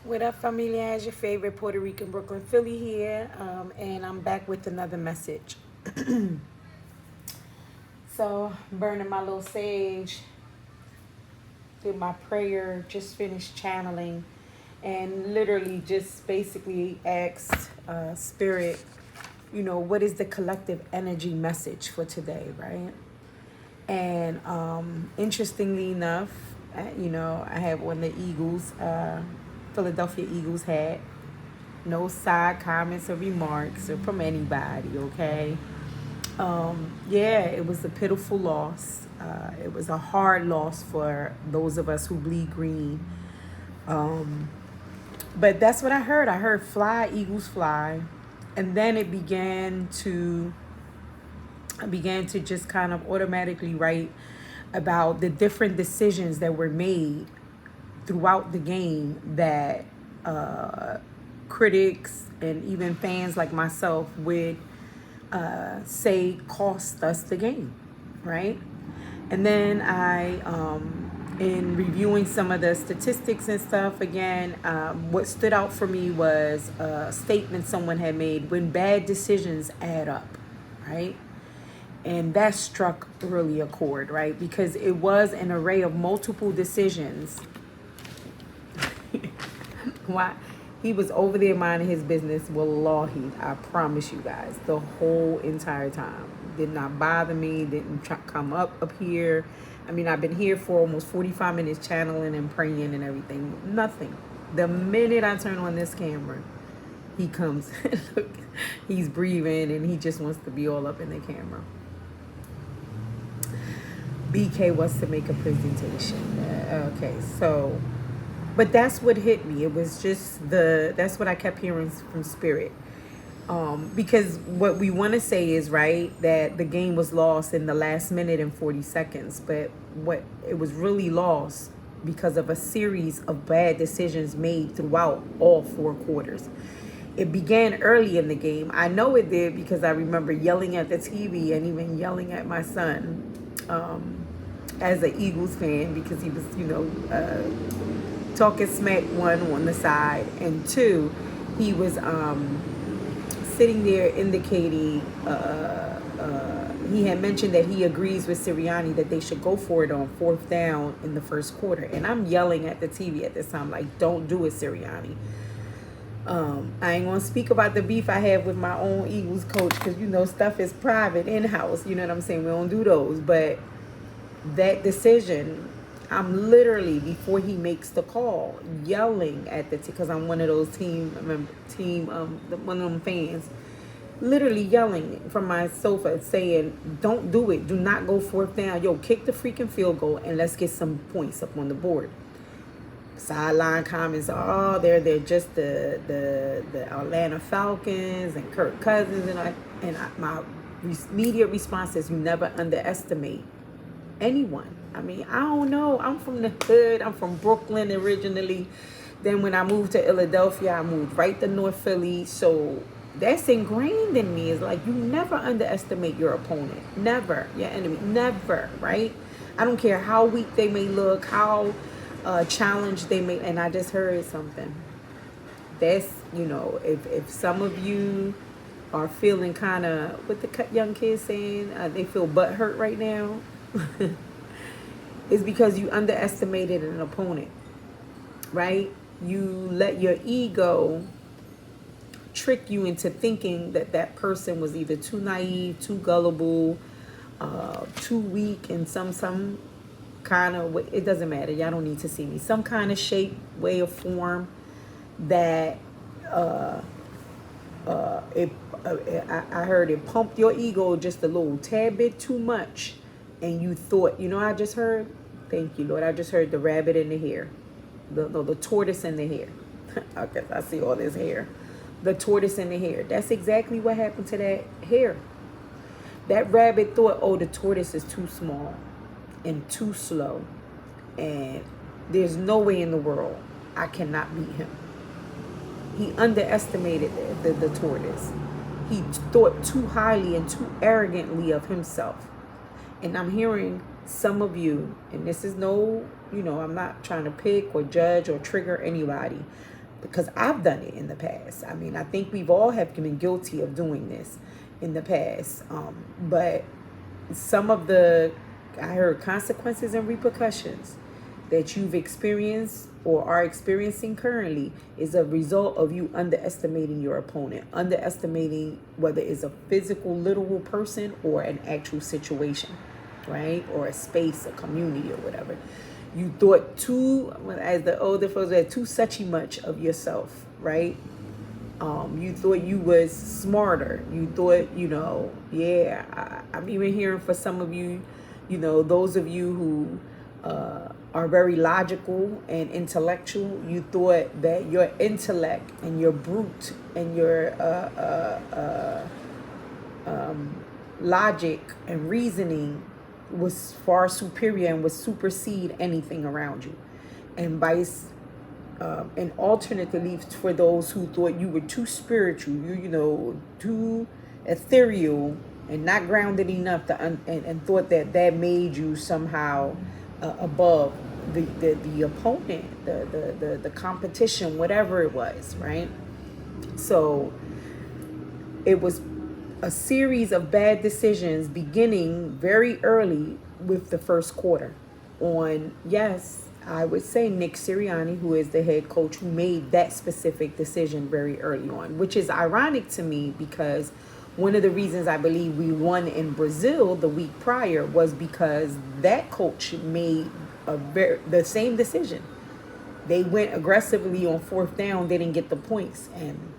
What up, familia? As your favorite Puerto Rican Brooklyn Philly here, and I'm back with another message. So, burning my little sage, did my prayer, just finished channeling, and literally just basically asked Spirit, what is the collective energy message for today, right? And interestingly enough, I had one of the Eagles, Philadelphia Eagles hat. No side comments or remarks or from anybody, okay? Yeah, it was a pitiful loss. It was a hard loss for those of us who bleed green. Um, but that's what I heard. I heard fly, Eagles fly. And then I began to just kind of automatically write about the different decisions that were made throughout the game that uh, critics and even fans like myself would say cost us the game, right? And then in reviewing some of the statistics and stuff, again, what stood out for me was a statement someone had made: when bad decisions add up, right? And that struck really a chord, right? Because it was an array of multiple decisions. Why? He was over there minding his business. Wallahi, I promise you guys, the whole entire time. Did not bother me, didn't come up here. I mean, I've been here for almost 45 minutes channeling and praying and everything. Nothing. The minute I turn on this camera, he comes. Look, he's breathing and he just wants to be all up in the camera. BK wants to make a presentation. Okay, so, but that's what hit me. It was just that's what I kept hearing from Spirit. Because what we want to say is, right, that the game was lost in the last minute and 40 seconds, but what it was really lost because of a series of bad decisions made throughout all four quarters. It began early in the game. I know it did because I remember yelling at the TV and even yelling at my son as an Eagles fan because he was, talking smack, one, on the side, and two, he was sitting there indicating he had mentioned that he agrees with Sirianni that they should go for it on fourth down in the first quarter. And I'm yelling at the TV at this time, like, don't do it, Sirianni. I ain't gonna speak about the beef I have with my own Eagles coach because stuff is private in-house. You know what I'm saying? We don't do those. But that decision, I'm literally, before he makes the call, yelling at the because I'm one of those one of them fans, literally yelling from my sofa saying, don't do it, do not go fourth down, yo, kick the freaking field goal and let's get some points up on the board. Sideline comments are, they're just the Atlanta Falcons and Kirk Cousins, and my immediate response is, you never underestimate anyone. I mean, I don't know. I'm from the hood. I'm from Brooklyn originally. Then when I moved to Philadelphia, I moved right to North Philly. So that's ingrained in me. Is like, you never underestimate your opponent. Never. Your enemy. Never, right? I don't care how weak they may look, how challenged they may. And I just heard something. That's, if some of you are feeling kind of, what the young kids saying, they feel butthurt right now. Is because you underestimated an opponent, right? You let your ego trick you into thinking that that person was either too naive, too gullible, too weak in some kind of way. It doesn't matter. Y'all don't need to see me. Some kind of shape, way, or form that I heard it pumped your ego just a little tad bit too much. And you thought, I just heard, thank you, Lord, I just heard the rabbit in the hare. The tortoise in the hare. Okay, I see all this hair. The tortoise in the hare. That's exactly what happened to that hare. That rabbit thought, oh, the tortoise is too small and too slow. And there's no way in the world I cannot beat him. He underestimated the tortoise. He thought too highly and too arrogantly of himself. And I'm hearing some of you, and this is no, I'm not trying to pick or judge or trigger anybody, because I've done it in the past. I mean, I think we've all have been guilty of doing this in the past. But some of the, I heard, consequences and repercussions that you've experienced or are experiencing currently is a result of you underestimating your opponent, underestimating whether it's a physical, literal person or an actual situation, right? Or a space, a community, or whatever. You thought too, as the older folks said, too suchy much of yourself, right? You thought you was smarter. You thought, I'm even hearing for some of you, those of you who are very logical and intellectual, you thought that your intellect and your brute and your logic and reasoning was far superior and would supersede anything around you. And vice and alternatively, for those who thought you were too spiritual, too ethereal and not grounded enough to and thought that made you somehow above the opponent, the competition, whatever it was, right? So it was a series of bad decisions beginning very early with the first quarter on, yes, I would say Nick Sirianni, who is the head coach, who made that specific decision very early on, which is ironic to me because one of the reasons I believe we won in Brazil the week prior was because that coach made the same decision. They went aggressively on fourth down, they didn't get the points, and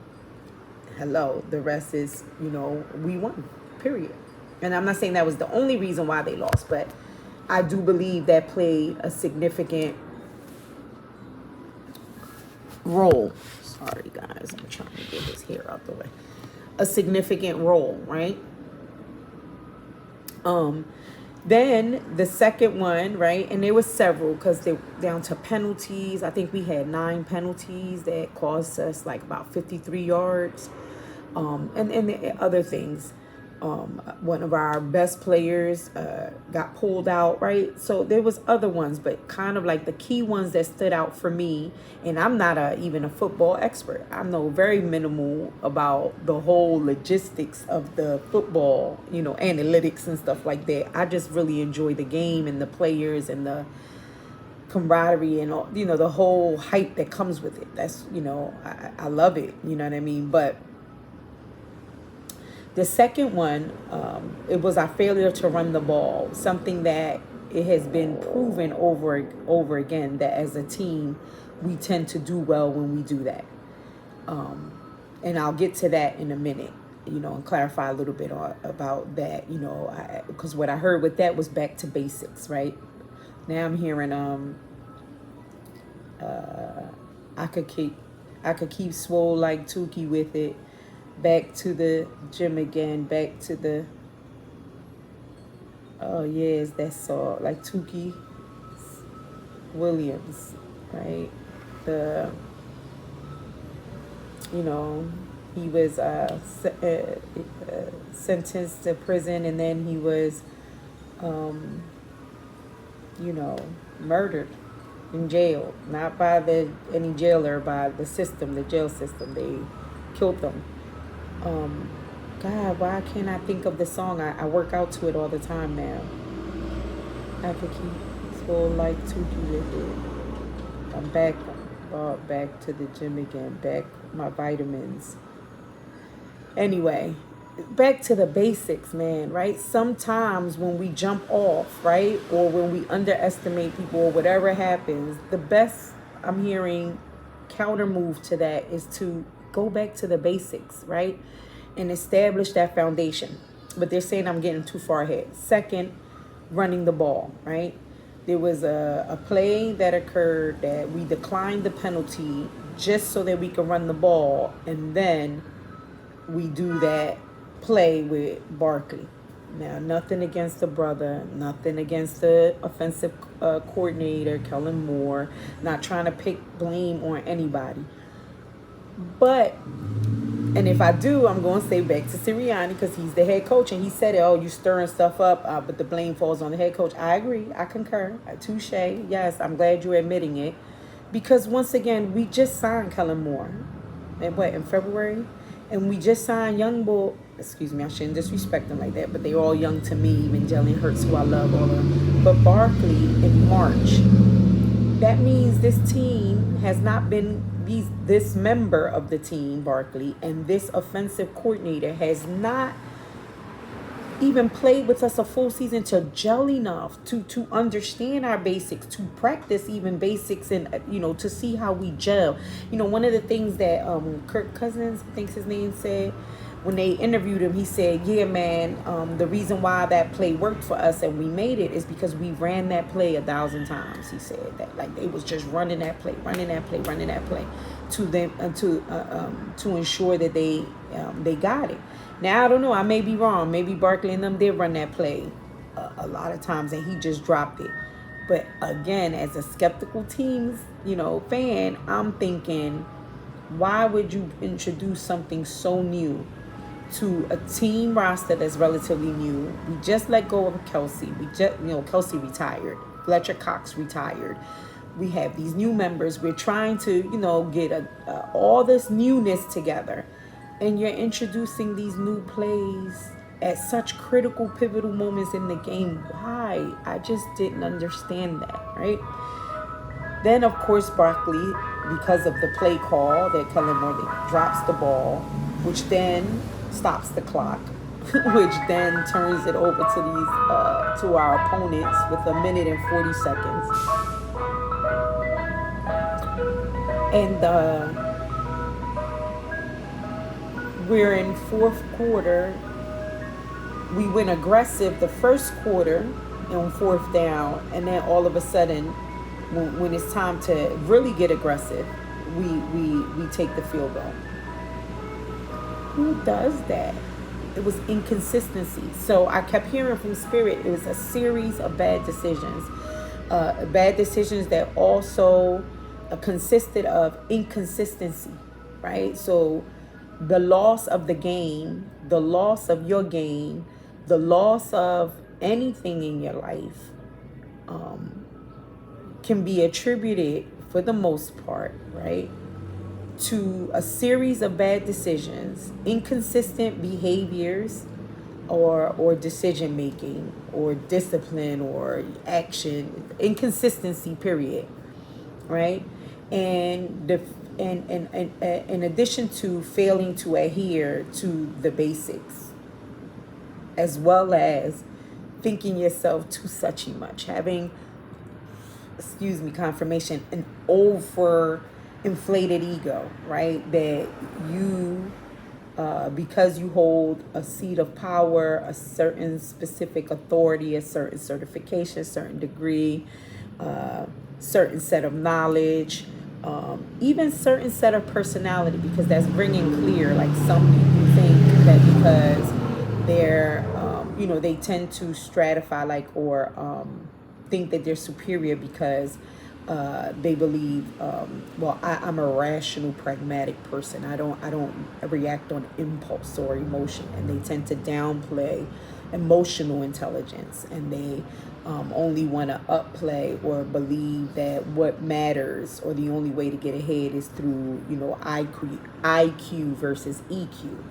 hello, the rest is, we won, period. And I'm not saying that was the only reason why they lost, but I do believe that played a significant role. Sorry, guys. I'm trying to get his hair out the way. A significant role, right? Then the second one, right? And there were several because they down to penalties. I think we had 9 penalties that cost us like about 53 yards. And the other things. One of our best players got pulled out, right? So there was other ones, but kind of like the key ones that stood out for me, and I'm not even a football expert. I know very minimal about the whole logistics of the football, analytics and stuff like that. I just really enjoy the game and the players and the camaraderie and all, the whole hype that comes with it. That's, I love it, you know what I mean? But the second one, it was our failure to run the ball, something that it has been proven over again that as a team, we tend to do well when we do that. And I'll get to that in a minute, and clarify a little bit about that, because what I heard with that was back to basics, right? Now I'm hearing I could keep swole like Tukey with it. Back to the gym again, back to the, oh yes, that's all, like Tukey Williams, right? The, he was sentenced to prison, and then he was, murdered in jail, not by any jailer, by the system, the jail system. They killed them. God, why can't I think of the song? I work out to it all the time now. I could keep full like Tukey with it. I'm back to the gym again, back my vitamins. Anyway, back to the basics, man, right? Sometimes when we jump off, right, or when we underestimate people or whatever happens, the best, I'm hearing, counter move to that is to go back to the basics, right? And establish that foundation. But they're saying I'm getting too far ahead. Second, running the ball, right? There was a play that occurred that we declined the penalty just so that we could run the ball. And then we do that play with Barkley. Now, nothing against the brother, nothing against the offensive coordinator, Kellen Moore, not trying to pick blame on anybody. But, and if I do, I'm going to say back to Sirianni because he's the head coach and he said it, you stirring stuff up, but the blame falls on the head coach. I agree. I concur. Touche. Yes, I'm glad you're admitting it. Because once again, we just signed Kellen Moore, and in February, and we just signed Young Bull. Excuse me, I shouldn't disrespect them like that, but they're all young to me. Even Jalen Hurts, who I love, all of them. But Barkley in March. That means this team has not been this member of the team, Barkley, and this offensive coordinator has not even played with us a full season to gel enough to understand our basics, to practice even basics, and to see how we gel. One of the things that Kirk Cousins, I think his name, said when they interviewed him, he said, yeah, man, the reason why that play worked for us and we made it is because we ran that play 1,000 times. He said that, like, it was just running that play to them to ensure that they got it. Now, I don't know. I may be wrong. Maybe Barkley and them did run that play a lot of times and he just dropped it. But again, as a skeptical teams, fan, I'm thinking, why would you introduce something so new to a team roster that's relatively new? We just let go of Kelsey. Kelsey retired. Fletcher Cox retired. We have these new members. We're trying to, get all this newness together. And you're introducing these new plays at such critical, pivotal moments in the game. Why? I just didn't understand that, right? Then, of course, Barkley, because of the play call that Kellen Moore drops the ball, which then stops the clock, which then turns it over to our opponents with 1 minute and 40 seconds. And we're in fourth quarter. We went aggressive the first quarter on fourth down, and then all of a sudden, when it's time to really get aggressive, we take the field goal. Who does that? It was inconsistency. So I kept hearing from Spirit, it was a series of bad decisions that also consisted of inconsistency, right? So the loss of the game, the loss of your game, the loss of anything in your life can be attributed, for the most part, right, to a series of bad decisions, inconsistent behaviors, or decision making, or discipline, or action, inconsistency, period, right? And in addition to failing to adhere to the basics, as well as thinking yourself too suchy much, having, confirmation, an over inflated ego, right? That you, because you hold a seat of power, a certain specific authority, a certain certification, certain degree, certain set of knowledge, even certain set of personality, because that's bringing clear, like, some people think that because they're, they tend to stratify, like, or think that they're superior because they believe, I'm a rational, pragmatic person. I don't react on impulse or emotion, and they tend to downplay emotional intelligence, and they only want to upplay or believe that what matters, or the only way to get ahead, is through IQ versus EQ.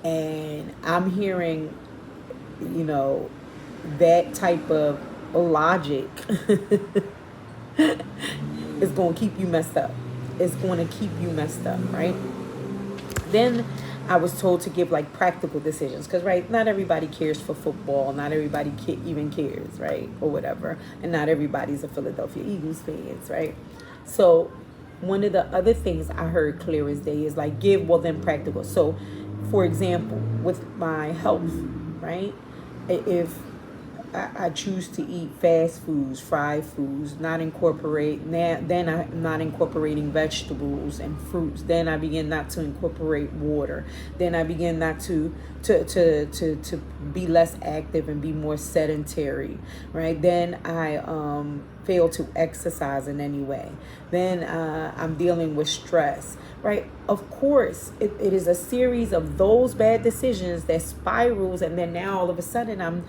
And I'm hearing that type of logic is going to keep you messed up. It's going to keep you messed up, right? Then I was told to give, like, practical decisions, because, right, not everybody cares for football, not everybody even cares, right, or whatever, and not everybody's a Philadelphia Eagles fans, right? So one of the other things I heard clear as day is, like, then practical. So, for example, with my health, right, if I choose to eat fast foods, fried foods, then I'm not incorporating vegetables and fruits. Then I begin not to incorporate water. Then I begin not to be less active and be more sedentary, right? Then I fail to exercise in any way. Then I'm dealing with stress, right? Of course, it is a series of those bad decisions that spirals, and then now all of a sudden I'm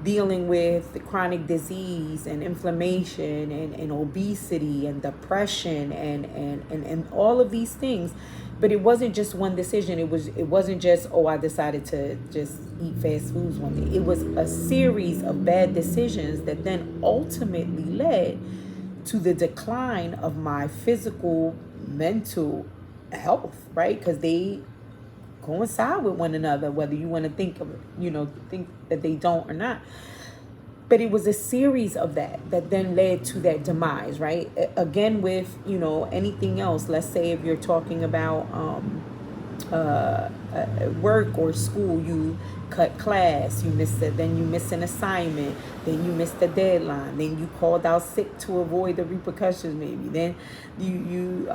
dealing with chronic disease and inflammation and obesity and depression and all of these things. But it wasn't just one decision. It wasn't just, oh, I decided to just eat fast foods one day. It was a series of bad decisions that then ultimately led to the decline of my physical, mental health, right? Because they coincide with one another, whether you want to think of, think that they don't or not. But it was a series of that then led to that demise, right? Again, with, anything else, let's say if you're talking about work or school, you cut class, you missed it, then you miss an assignment, then you missed the deadline, then you called out sick to avoid the repercussions, maybe then you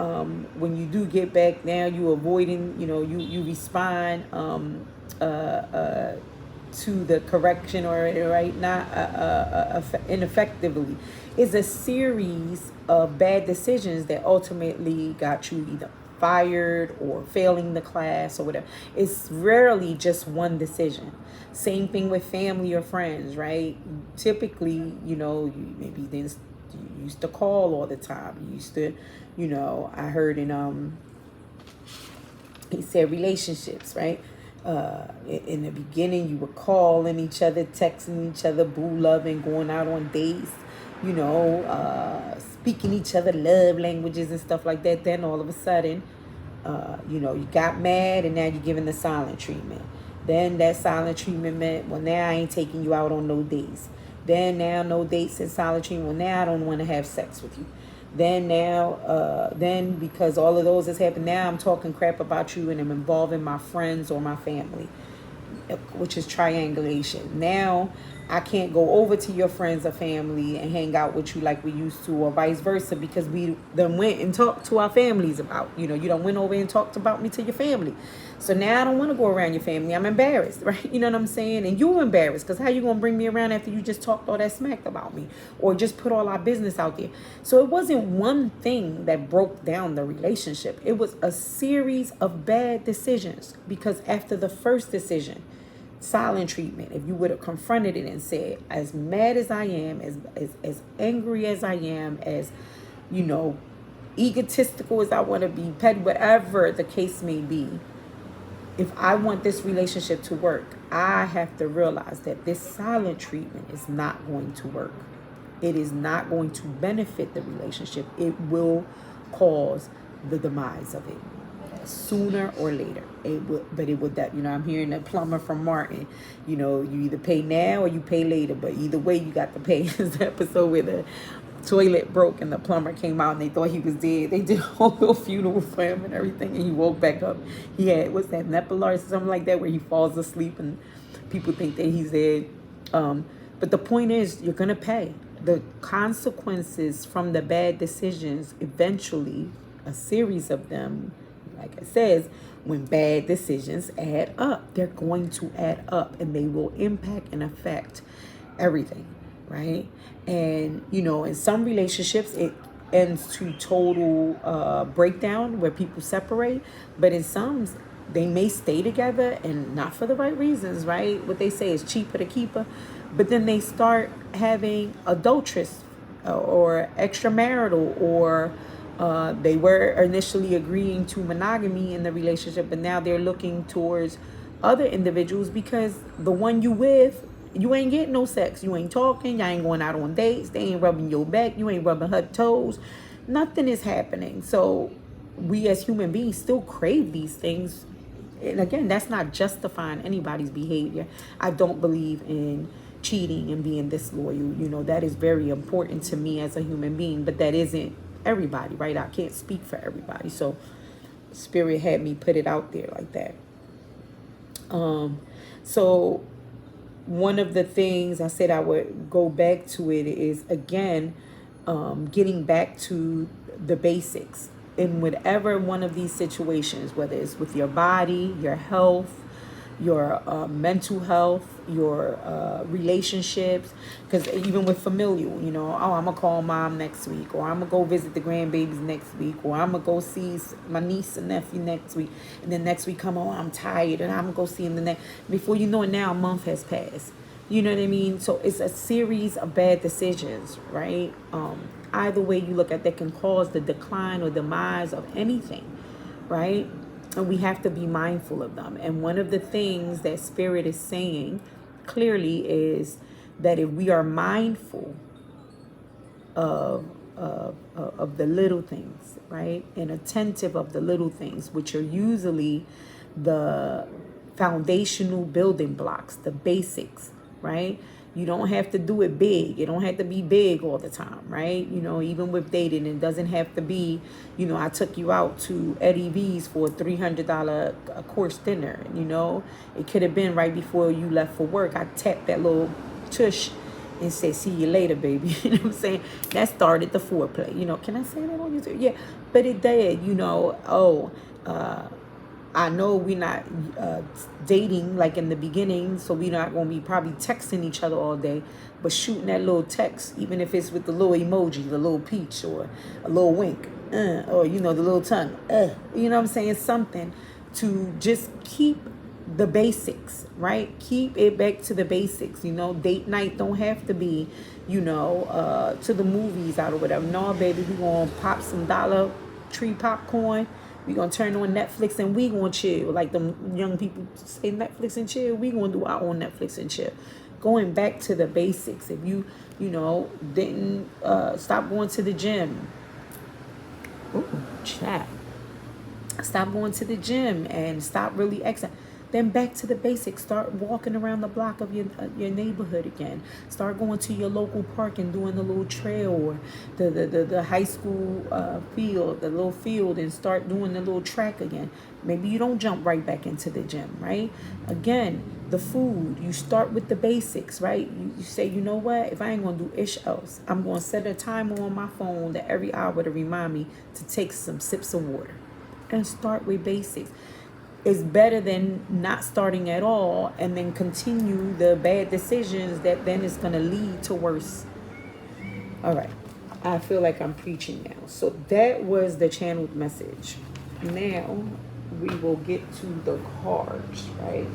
when you do get back, now you avoiding, you respond to the correction, or right, not ineffectively. Is a series of bad decisions that ultimately got you either fired or failing the class or whatever. It's rarely just one decision. Same thing with family or friends, right? Typically, you maybe then you used to call all the time. You used to, I heard in he said relationships, right? In the beginning, you were calling each other, texting each other, boo loving, going out on dates, speaking each other love languages and stuff like that. Then all of a sudden, you got mad, and now you're giving the silent treatment. Then that silent treatment meant, well, now I ain't taking you out on no dates. Then now no dates and silent treatment. Well, now I don't want to have sex with you. Then because all of those has happened, now I'm talking crap about you and I'm involving my friends or my family, which is triangulation. Now I can't go over to your friends or family and hang out with you like we used to, or vice versa, because we done went and talked to our families about, you done went over and talked about me to your family. So now I don't want to go around your family. I'm embarrassed, right? You know what I'm saying? And you're embarrassed, because how you going to bring me around after you just talked all that smack about me or just put all our business out there? So it wasn't one thing that broke down the relationship. It was a series of bad decisions, because after the first decision, silent treatment, if you would have confronted it and said, as mad as I am, as angry as I am, as, egotistical as I want to be, petty, whatever the case may be, if I want this relationship to work, I have to realize that this silent treatment is not going to work. It is not going to benefit the relationship. It will cause the demise of it sooner or later. It would that, I'm hearing a plumber from Martin, you either pay now or you pay later, but either way you got to pay. This episode where the toilet broke and the plumber came out and they thought he was dead. They did a whole little funeral for him and everything, and he woke back up. He had, what's that, Nepal or something like that, where he falls asleep and people think that he's dead. But the point is, you're gonna pay the consequences from the bad decisions. Eventually, a series of them, like I said, when bad decisions add up, they're going to add up, and they will impact and affect everything, right? And, in some relationships, it ends to total breakdown where people separate. But in some, they may stay together and not for the right reasons, right? What they say is cheaper to keep her. But then they start having adulterous or extramarital, or they were initially agreeing to monogamy in the relationship, but now they're looking towards other individuals because the one you with, you ain't getting no sex. You ain't talking. Y'all ain't going out on dates. They ain't rubbing your back. You ain't rubbing her toes. Nothing is happening. So we as human beings still crave these things. And again, that's not justifying anybody's behavior. I don't believe in cheating and being disloyal. That is very important to me as a human being, but that isn't everybody, right? I can't speak for everybody. So Spirit had me put it out there like that. So one of the things I said I would go back to it is, again, getting back to the basics in whatever one of these situations, whether it's with your body, your health, your mental health, your relationships. Because even with familial, oh, I'm going to call mom next week, or I'm going to go visit the grandbabies next week, or I'm going to go see my niece and nephew next week. And then next week come, oh, I'm tired, and I'm going to go see him the next. Before you know it, now a month has passed. You know what I mean? So it's a series of bad decisions, right? Either way you look at that can cause the decline or demise of anything, right? And we have to be mindful of them. And one of the things that Spirit is saying clearly is that if we are mindful of the little things, right? And attentive of the little things, which are usually the foundational building blocks, the basics, right? You don't have to do it big. It don't have to be big all the time, right? You know, even with dating, it doesn't have to be, you know, I took you out to Eddie V's for a $300 a course dinner. You know, it could have been right before you left for work. I tapped that little tush and said, see you later, baby. You know what I'm saying? That started the foreplay. You know, can I say that on YouTube? Yeah, but it did, you know, I know we're not dating like in the beginning, so we're not going to be probably texting each other all day, but shooting that little text, even if it's with the little emoji, the little peach or a little wink, or, you know, the little tongue, you know what I'm saying? Something to just keep the basics, right? Keep it back to the basics. You know, date night don't have to be, you know, to the movies out or whatever. No, baby, we gonna pop some Dollar Tree popcorn. We gonna turn on Netflix and we gonna chill. Like the young people say, Netflix and chill. We gonna do our own Netflix and chill. Going back to the basics. If you know, didn't stop going to the gym. Ooh, chat. Stop going to the gym and stop really exercising. Then back to the basics. Start walking around the block of your neighborhood again. Start going to your local park and doing the little trail or the high school field, the little field, and start doing the little track again. Maybe you don't jump right back into the gym, right? Again, the food. You start with the basics, right? You say, you know what? If I ain't going to do ish else, I'm going to set a timer on my phone that every hour to remind me to take some sips of water. And start with basics. It's better than not starting at all and then continue the bad decisions that then is going to lead to worse. All right. I feel like I'm preaching now. So that was the channeled message. Now we will get to the cards, right?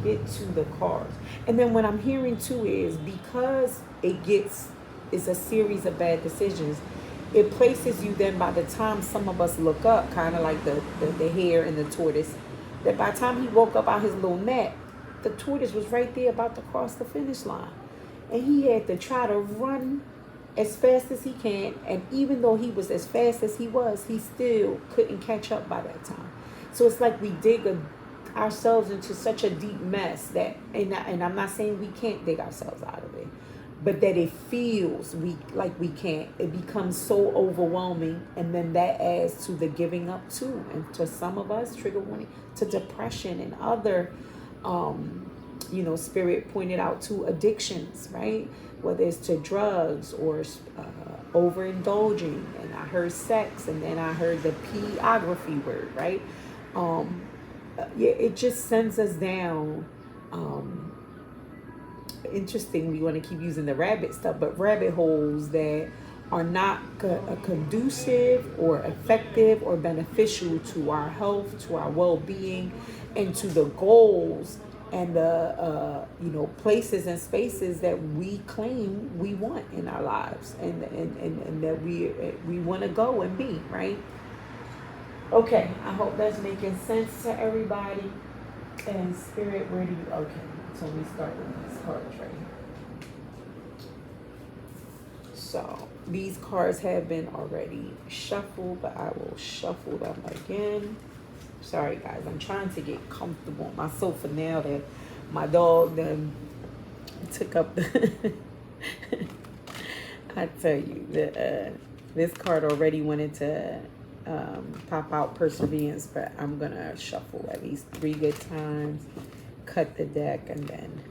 Get to the cards. And then what I'm hearing too is because it's a series of bad decisions, it places you then by the time some of us look up, kind of like the hare and the tortoise, that by the time he woke up out his little nap, the tortoise was right there about to cross the finish line. And he had to try to run as fast as he can. And even though he was as fast as he was, he still couldn't catch up by that time. So it's like we dig ourselves into such a deep mess that, and I'm not saying we can't dig ourselves out of it, but that it feels like we can't. It becomes so overwhelming, and then that adds to the giving up too. And to some of us, trigger warning, to depression and other, Spirit pointed out to addictions, right? Whether it's to drugs or overindulging. And I heard sex, and then I heard the pornography word, right? It just sends us down. Interesting, we want to keep using the rabbit stuff, but rabbit holes that are not conducive or effective or beneficial to our health, to our well-being, and to the goals and the places and spaces that we claim we want in our lives, and that we want to go and be, right? Okay, I hope that's making sense to everybody. And Spirit, where do you, okay, so we start with these cards right here. So these cards have been already shuffled, but I will shuffle them again. Sorry guys, I'm trying to get comfortable on my sofa now that my dog then took up the I tell you, this card already wanted to pop out perseverance, but I'm gonna shuffle at least 3 good times, cut the deck, and then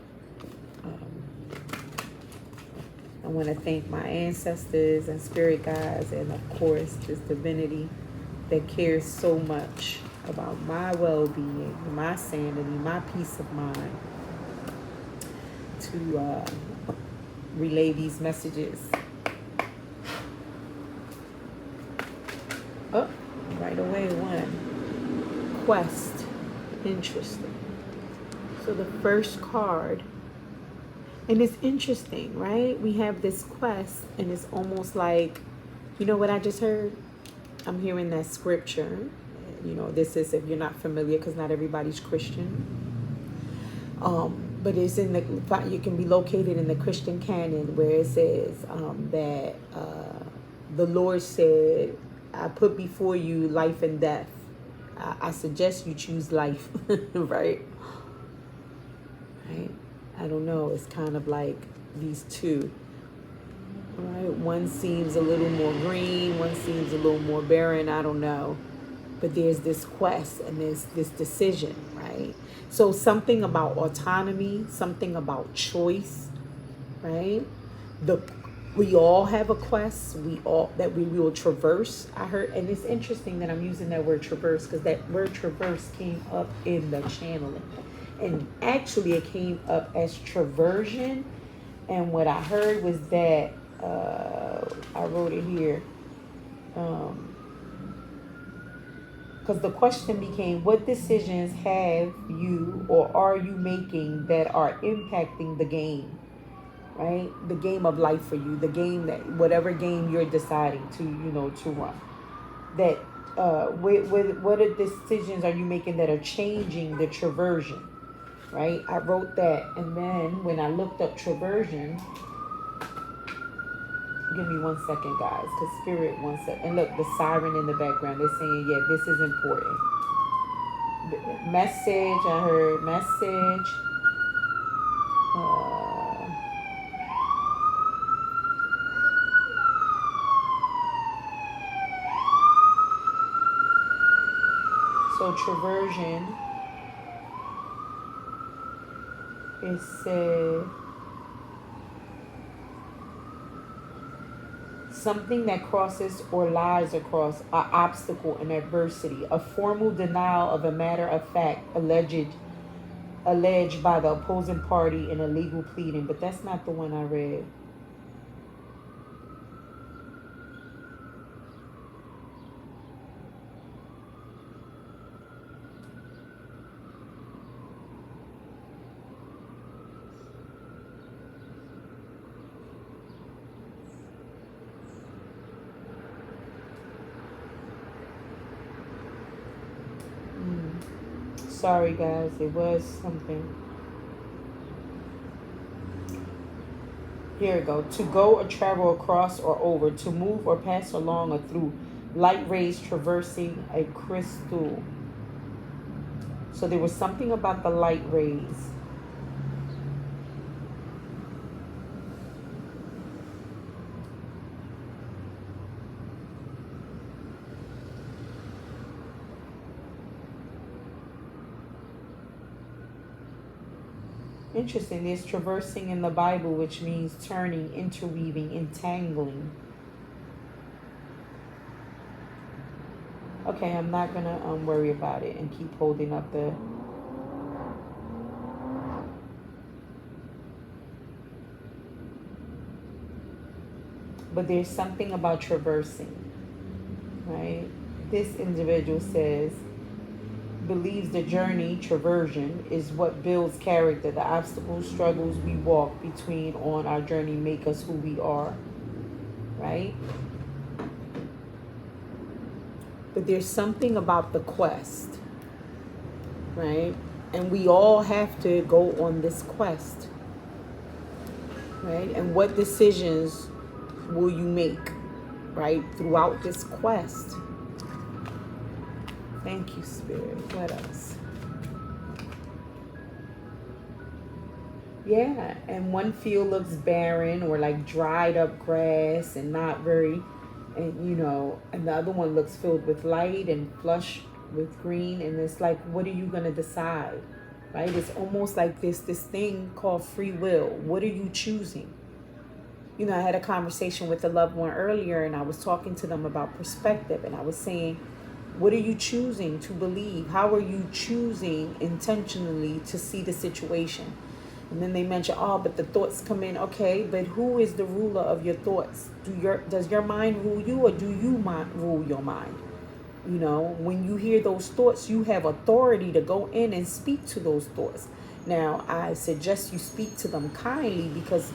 I want to thank my ancestors and spirit guides, and of course this divinity that cares so much about my well-being, my sanity, my peace of mind, to relay these messages. Oh, right away, one. Quest. Interesting. So the first card, and it's interesting, right? We have this quest, and it's almost like, you know what I just heard? I'm hearing that scripture. You know, this is, if you're not familiar, because not everybody's Christian. But it's in the, you can be located in the Christian canon where it says that the Lord said, I put before you life and death. I suggest you choose life, right? Right? I don't know. It's kind of like these two, right? One seems a little more green, one seems a little more barren. I don't know. But there's this quest and there's this decision, right? So something about autonomy, something about choice, right? We all have a quest. We will traverse. I heard, and it's interesting that I'm using that word traverse because that word traverse came up in the channeling, and actually it came up as traversion. And what I heard was that I wrote it here. Because the question became, what decisions have you or are you making that are impacting the game, right? The game of life for you, the game that, whatever game you're deciding to, to run. That, what are decisions are you making that are changing the traversion, right? I wrote that, and then when I looked up traversion, give me 1 second, guys, because Spirit wants it. And look, the siren in the background, they're saying, yeah, this is important. Message, I heard message. So traversion, it said something that crosses or lies across an obstacle and adversity, a formal denial of a matter of fact alleged by the opposing party in a legal pleading. But that's not the one I read. Sorry, guys, it was something. Here we go. To go or travel across or over, to move or pass along or through, light rays traversing a crystal. So there was something about the light rays. Interesting. There's traversing in the Bible, which means turning, interweaving, entangling. Okay, I'm not gonna worry about it and keep holding up the. But there's something about traversing, right? This individual says, believes the journey, traversion, is what builds character. The obstacles, struggles we walk between on our journey make us who we are, right? But there's something about the quest, right? And we all have to go on this quest, right? And what decisions will you make, right, throughout this quest? Thank you, Spirit. What else? Yeah, and one field looks barren or like dried up grass and not very, and and the other one looks filled with light and flush with green. And it's like, what are you going to decide, right? It's almost like this thing called free will. What are you choosing? I had a conversation with a loved one earlier, and I was talking to them about perspective, and I was saying, what are you choosing to believe? How are you choosing intentionally to see the situation? And then they mention, but the thoughts come in. Okay, but who is the ruler of your thoughts? Does your mind rule you, or do you rule your mind? When you hear those thoughts, you have authority to go in and speak to those thoughts. Now, I suggest you speak to them kindly, because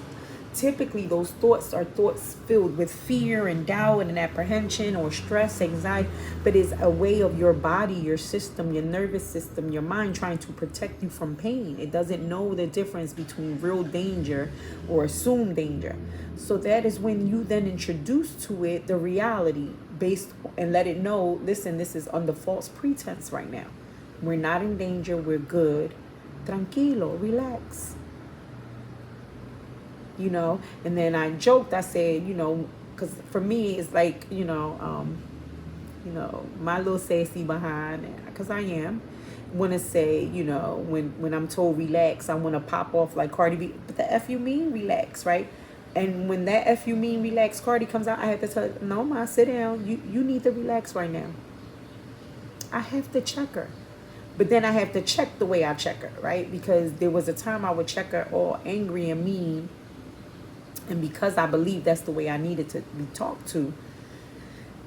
typically those thoughts are thoughts filled with fear and doubt and apprehension or stress, anxiety, but it's a way of your body, your system, your nervous system, your mind trying to protect you from pain. It doesn't know the difference between real danger or assumed danger. So that is when you then introduce to it the reality based, and let it know, listen, this is under false pretense right now. We're not in danger, we're good. Tranquilo, relax. And then I joked, I said, because for me it's like, my little sassy behind, because I am, want to say, when I'm told relax, I want to pop off like Cardi B. But the F you mean relax, right? And when that F you mean relax Cardi comes out, I have to tell her, no, ma, sit down. You need to relax right now. I have to check her. But then I have to check the way I check her, right? Because there was a time I would check her all angry and mean. And because I believe that's the way I needed to be talked to,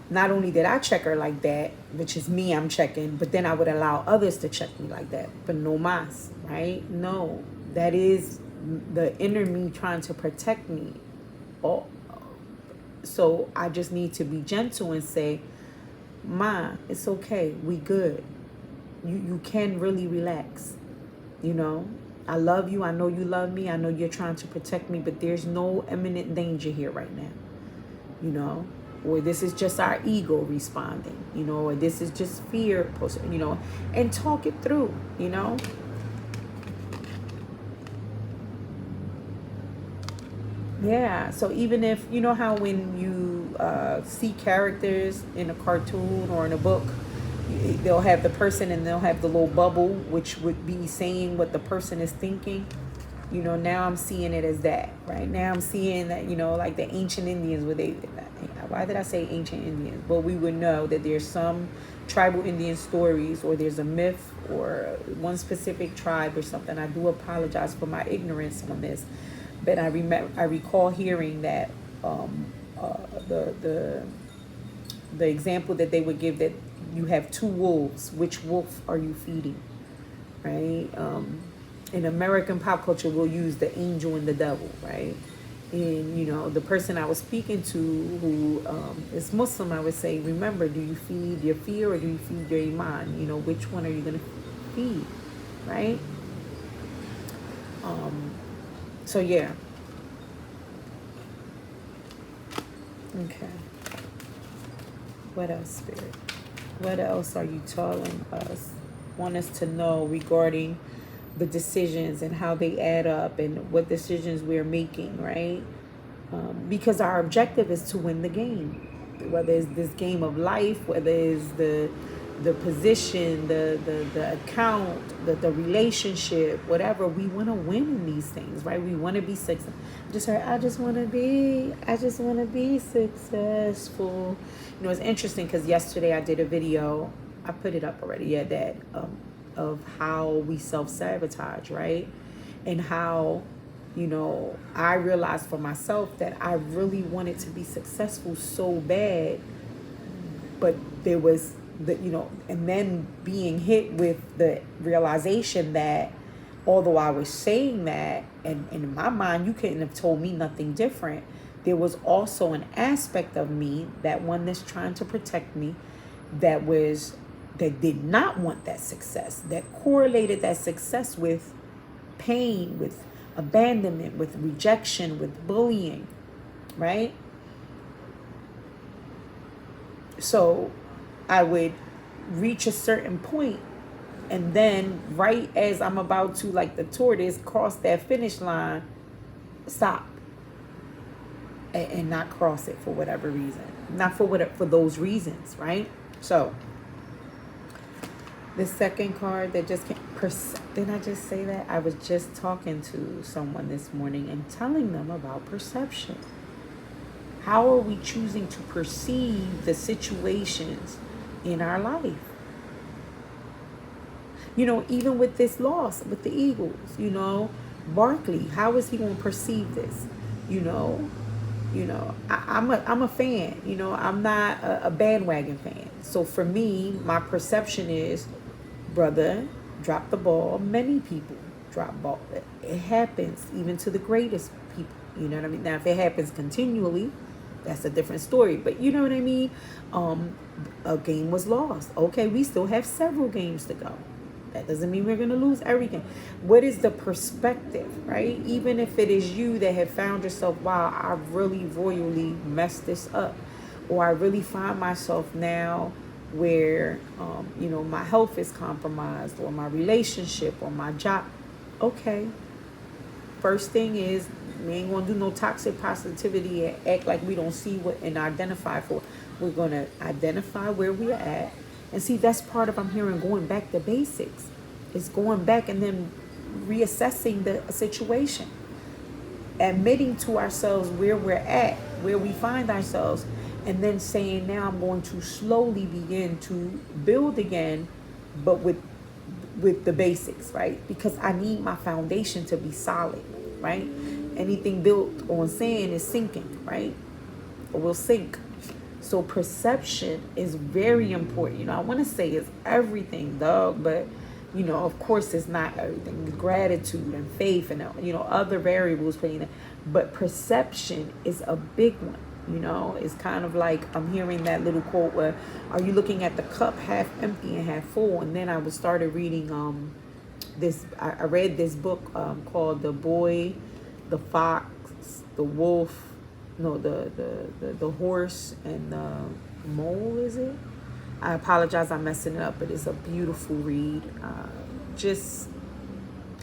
not only did I check her like that, which is me I'm checking, but then I would allow others to check me like that. But no mas, right? No, that is the inner me trying to protect me. So I just need to be gentle and say, ma, it's okay. We good. You can really relax. I love you. I know you love me. I know you're trying to protect me, but there's no imminent danger here right now. Or this is just our ego responding, or this is just fear, and talk it through, Yeah. So even if, how when you see characters in a cartoon or in a book, they'll have the person and they'll have the little bubble, which would be saying what the person is thinking. Now I'm seeing it as that, right? Now I'm seeing that, like the ancient Indians, why did I say ancient Indians? Well, we would know that there's some tribal Indian stories, or there's a myth or one specific tribe or something. I do apologize for my ignorance on this, but I recall hearing that the example that they would give, that you have two wolves. Which wolf are you feeding, right? In American pop culture, we'll use the angel and the devil, right? And, the person I was speaking to who is Muslim, I would say, remember, do you feed your fear or do you feed your iman? Which one are you going to feed, right? So, yeah. Okay. What else, Spirit? What else are you telling us, want us to know regarding the decisions and how they add up and what decisions we're making, right? Because our objective is to win the game, whether it's this game of life, whether it's the position, the account, the relationship, whatever. We want to win in these things, right? We want to be successful. I just want to be successful. It's interesting because yesterday I did a video. I put it up already. Yeah, that of how we self-sabotage, right? And how, I realized for myself that I really wanted to be successful so bad, but there was and then being hit with the realization that although I was saying that, and in my mind, you couldn't have told me nothing different, there was also an aspect of me, that one that's trying to protect me, that did not want that success, that correlated that success with pain, with abandonment, with rejection, with bullying, right? So I would reach a certain point, and then right as I'm about to, like the tortoise, cross that finish line, stop and not cross it for whatever reason. Not for those reasons, right? So the second card that just came, didn't I just say that? I was just talking to someone this morning and telling them about perception. How are we choosing to perceive the situations in our life? Even with this loss, with the Eagles, Barkley, how is he going to perceive this? I'm a fan. I'm not a bandwagon fan. So for me, my perception is, brother, drop the ball. Many people drop ball. It happens even to the greatest people. You know what I mean? Now, if it happens continually, that's a different story. But you know what I mean? A game was lost. Okay, we still have several games to go. That doesn't mean we're going to lose every game. What is the perspective, right? Even if it is you that have found yourself, wow, I really royally messed this up. Or I really find myself now where, my health is compromised, or my relationship, or my job. Okay. First thing is, we ain't going to do no toxic positivity and act like we don't see what and identify for. We're going to identify where we're at. And see, that's part of, I'm hearing, going back to basics. It's going back and then reassessing the situation. Admitting to ourselves where we're at, where we find ourselves, and then saying, now I'm going to slowly begin to build again, but with the basics, right? Because I need my foundation to be solid, right? Anything built on sand is sinking, right? Or will sink. So perception is very important. I want to say it's everything, dog, but of course it's not everything. Gratitude and faith and other variables playing it. But perception is a big one. It's kind of like I'm hearing that little quote where, are you looking at the cup half empty and half full? And then I started reading I read this book called The Boy, the Fox, the Wolf, no, the horse and the mole, is it? I apologize, I'm messing it up, but it's a beautiful read. Just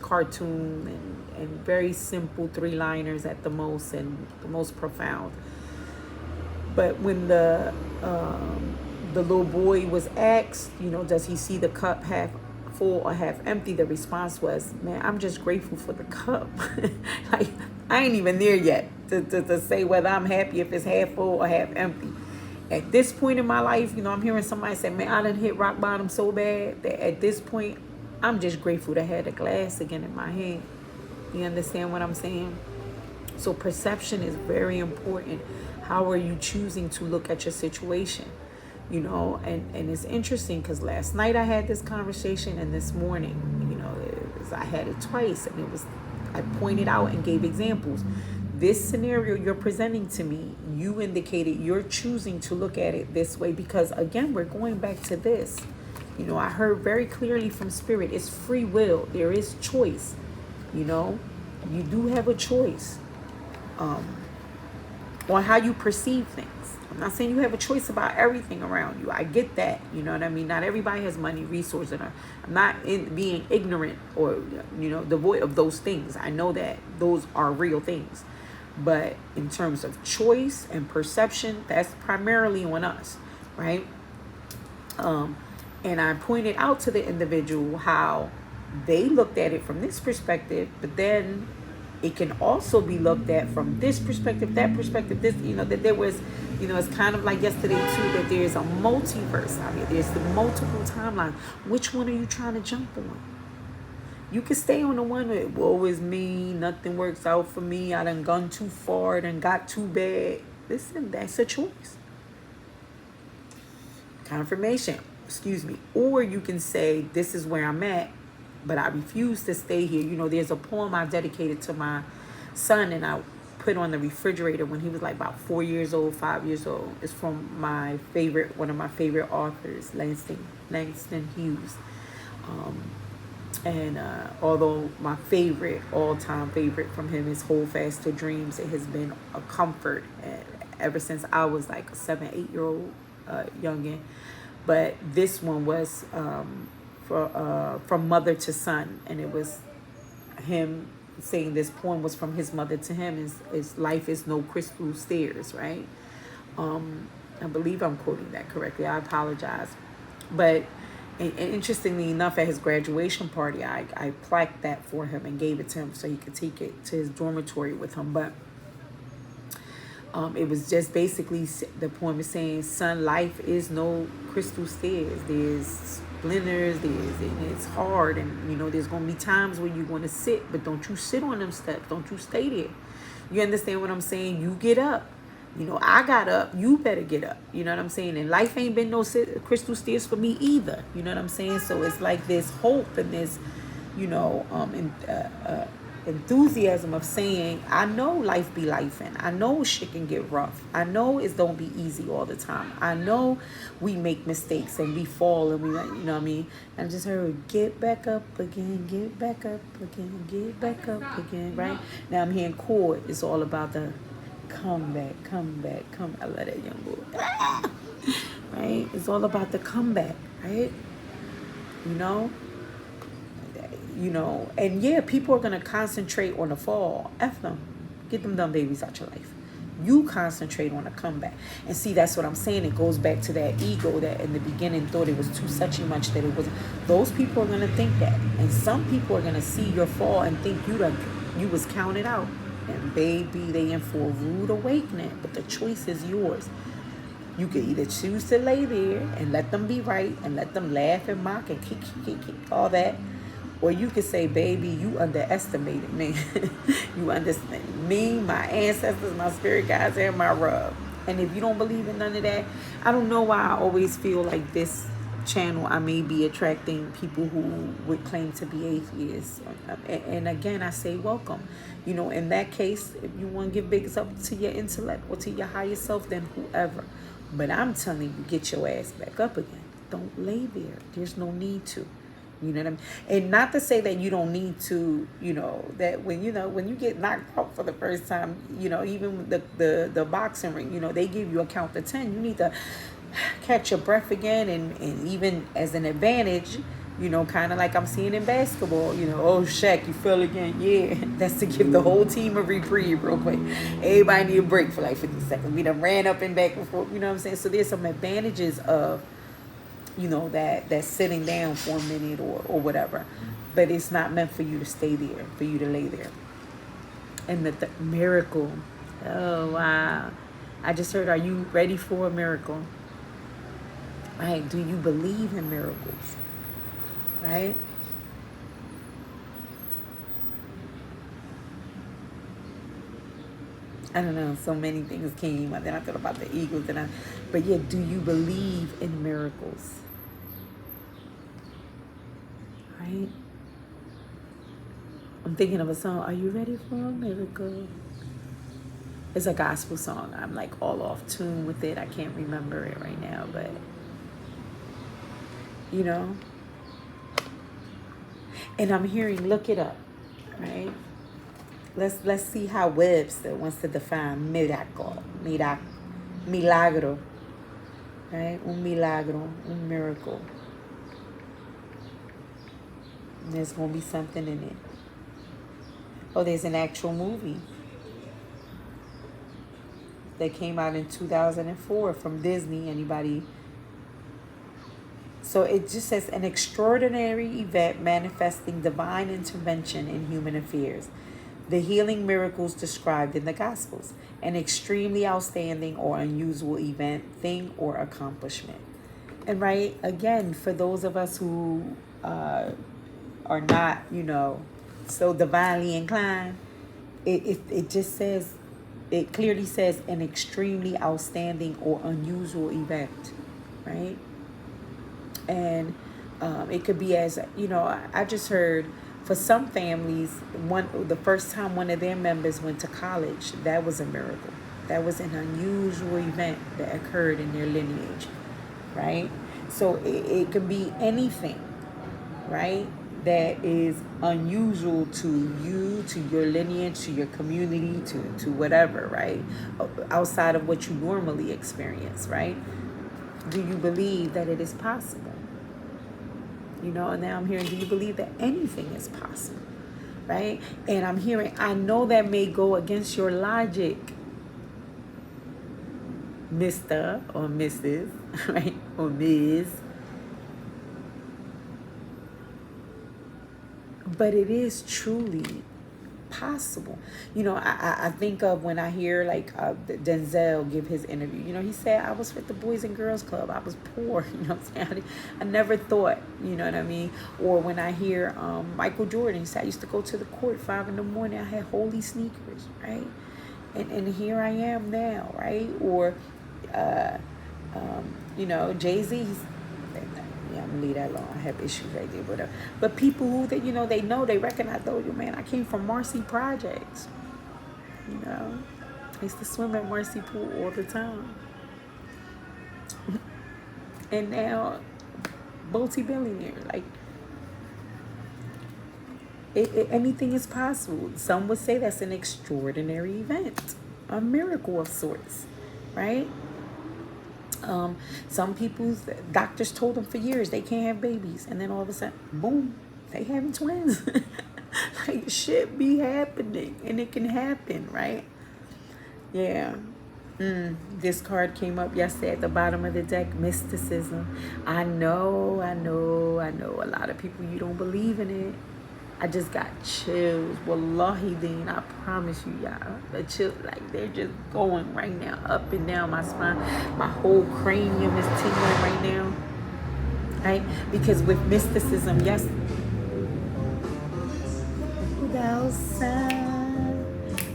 cartoon and very simple 3-liners at the most, and the most profound. But when the little boy was asked, does he see the cup half full or half empty, the response was, man, I'm just grateful for the cup. Like, I ain't even there yet to say whether I'm happy if it's half full or half empty. At this point in my life, I'm hearing somebody say, man, I done hit rock bottom so bad that at this point, I'm just grateful to have the glass again in my hand. You understand what I'm saying? So perception is very important. How are you choosing to look at your situation? And it's interesting because last night I had this conversation, and this morning, I had it twice, and I pointed out and gave examples. This scenario you're presenting to me, you indicated you're choosing to look at it this way because, again, we're going back to this. I heard very clearly from Spirit, it's free will. There is choice. You do have a choice on how you perceive things. I'm not saying you have a choice about everything around you. I get that. You know what I mean? Not everybody has money, resources. I'm not being ignorant or, devoid of those things. I know that those are real things. But in terms of choice and perception, that's primarily on us, right? And I pointed out to the individual how they looked at it from this perspective, but then it can also be looked at from this perspective, that perspective, this, that there was, it's kind of like yesterday too, that there's a multiverse out here. There's the multiple timelines. Which one are you trying to jump on? You can stay on the one that, woe is me, nothing works out for me, I done gone too far, I done got too bad. Listen, that's a choice. Confirmation, or you can say, this is where I'm at, but I refuse to stay here. There's a poem I dedicated to my son, and I put on the refrigerator when he was like about 4 years old, 5 years old. It's from one of my favorite authors, Langston Hughes. And although my all-time favorite from him is Hold Fast to Dreams, it has been a comfort ever since I was like a 7-8-year-old youngin'. But this one was from mother to son, and it was him saying this poem was from his mother to him. Is life is no crystal stairs, right? I believe I'm quoting that correctly. I apologize. But and interestingly enough, at his graduation party, I plaqued that for him and gave it to him so he could take it to his dormitory with him. But it was just basically, the poem is saying, son, life is no crystal stairs. There's splinters, and it's hard, and there's going to be times where you're going to sit, but don't you sit on them steps. Don't you stay there. You understand what I'm saying? You get up. I got up, you better get up. You know what I'm saying? And life ain't been no crystal stairs for me either. You know what I'm saying? So it's like this hope and this, enthusiasm of saying, I know life be life, and I know shit can get rough. I know it don't be easy all the time. I know we make mistakes and we fall and we, you know what I mean? And I just heard, get back up again, get back up again, get back up again, right? Now I'm hearing chord. It's all about the comeback, comeback, come. I love that young boy. Right? It's all about the comeback, right? You know? And yeah, people are going to concentrate on the fall. F them. Get them dumb babies out your life. You concentrate on the comeback. And see, that's what I'm saying. It goes back to that ego that in the beginning thought it was too such and much that it wasn't. Those people are going to think that. And some people are going to see your fall and think you was counted out. And baby, they in for a rude awakening. But the choice is yours. You can either choose to lay there and let them be right and let them laugh and mock and kick, all that. Or you could say, baby, you underestimated me. You understand me, my ancestors, my spirit guides, and my rub. And if you don't believe in none of that, I don't know why I always feel like this channel, I may be attracting people who would claim to be atheists. And again, I say welcome. In that case, if you want to give bigs up to your intellect or to your higher self, then whoever. But I'm telling you, get your ass back up again. Don't lay there. There's no need to. You know what I mean? And not to say that you don't need to, that when you get knocked out for the first time, even the boxing ring, they give you a count to 10. You need to catch your breath again, and even as an advantage, kind of like I'm seeing in basketball, oh, Shaq, you fell again. Yeah, that's to give the whole team a reprieve real quick. Everybody need a break for like 50 seconds. We done ran up and back and forth, you know what I'm saying? So there's some advantages of that sitting down for a minute or whatever, but it's not meant for you to stay there, for you to lay there. And the miracle, oh wow, I just heard, are you ready for a miracle? Right? Do you believe in miracles? Right? I don't know, so many things came, and then I thought about the eagles, but yeah, do you believe in miracles? Right? I'm thinking of a song, are you ready for a miracle? It's a gospel song. I'm like all off tune with it. I can't remember it right now, but and I'm hearing, look it up, right? Let's see how Webster wants to define milagro, right? Un milagro, un miracle. And there's gonna be something in it. Oh, there's an actual movie that came out in 2004 from Disney. Anybody? So it just says an extraordinary event manifesting divine intervention in human affairs. The healing miracles described in the Gospels. An extremely outstanding or unusual event, thing, or accomplishment. And right, again, for those of us who are not, so divinely inclined, it just says, it clearly says an extremely outstanding or unusual event, right? And it could be as, I just heard for some families, the first time one of their members went to college, that was a miracle. That was an unusual event that occurred in their lineage, right? So it could be anything, right, that is unusual to you, to your lineage, to your community, to whatever, right? Outside of what you normally experience, right? Do you believe that it is possible? And now I'm hearing, do you believe that anything is possible? Right? And I'm hearing, I know that may go against your logic, Mr. or Mrs., right? Or Ms. But it is truly possible. I think of when I hear like Denzel give his interview. He said, I was with the Boys and Girls Club. I was poor. What I'm saying? I never thought, you know what I mean? Or when I hear Michael Jordan, he said, I used to go to the court 5 a.m. I had holy sneakers, right? And here I am now, right? Or Jay-Z, I'm gonna leave that alone. I have issues right there, but people who that they know, they recognize. Oh, man, I came from Marcy Projects. I used to swim at Marcy Pool all the time, and now multi-billionaire. Like anything is possible. Some would say that's an extraordinary event, a miracle of sorts, right? Some people's doctors told them for years they can't have babies, and then all of a sudden, boom, they having twins. Like, shit be happening, and it can happen, right? Yeah. This card came up yesterday at the bottom of the deck, mysticism. I know. A lot of people, you don't believe in it. I just got chills. Wallahi Deen, I promise you, y'all. The chills, like, they're just going right now, up and down my spine. My whole cranium is tingling right now. Right? Because with mysticism, yes. Without sign,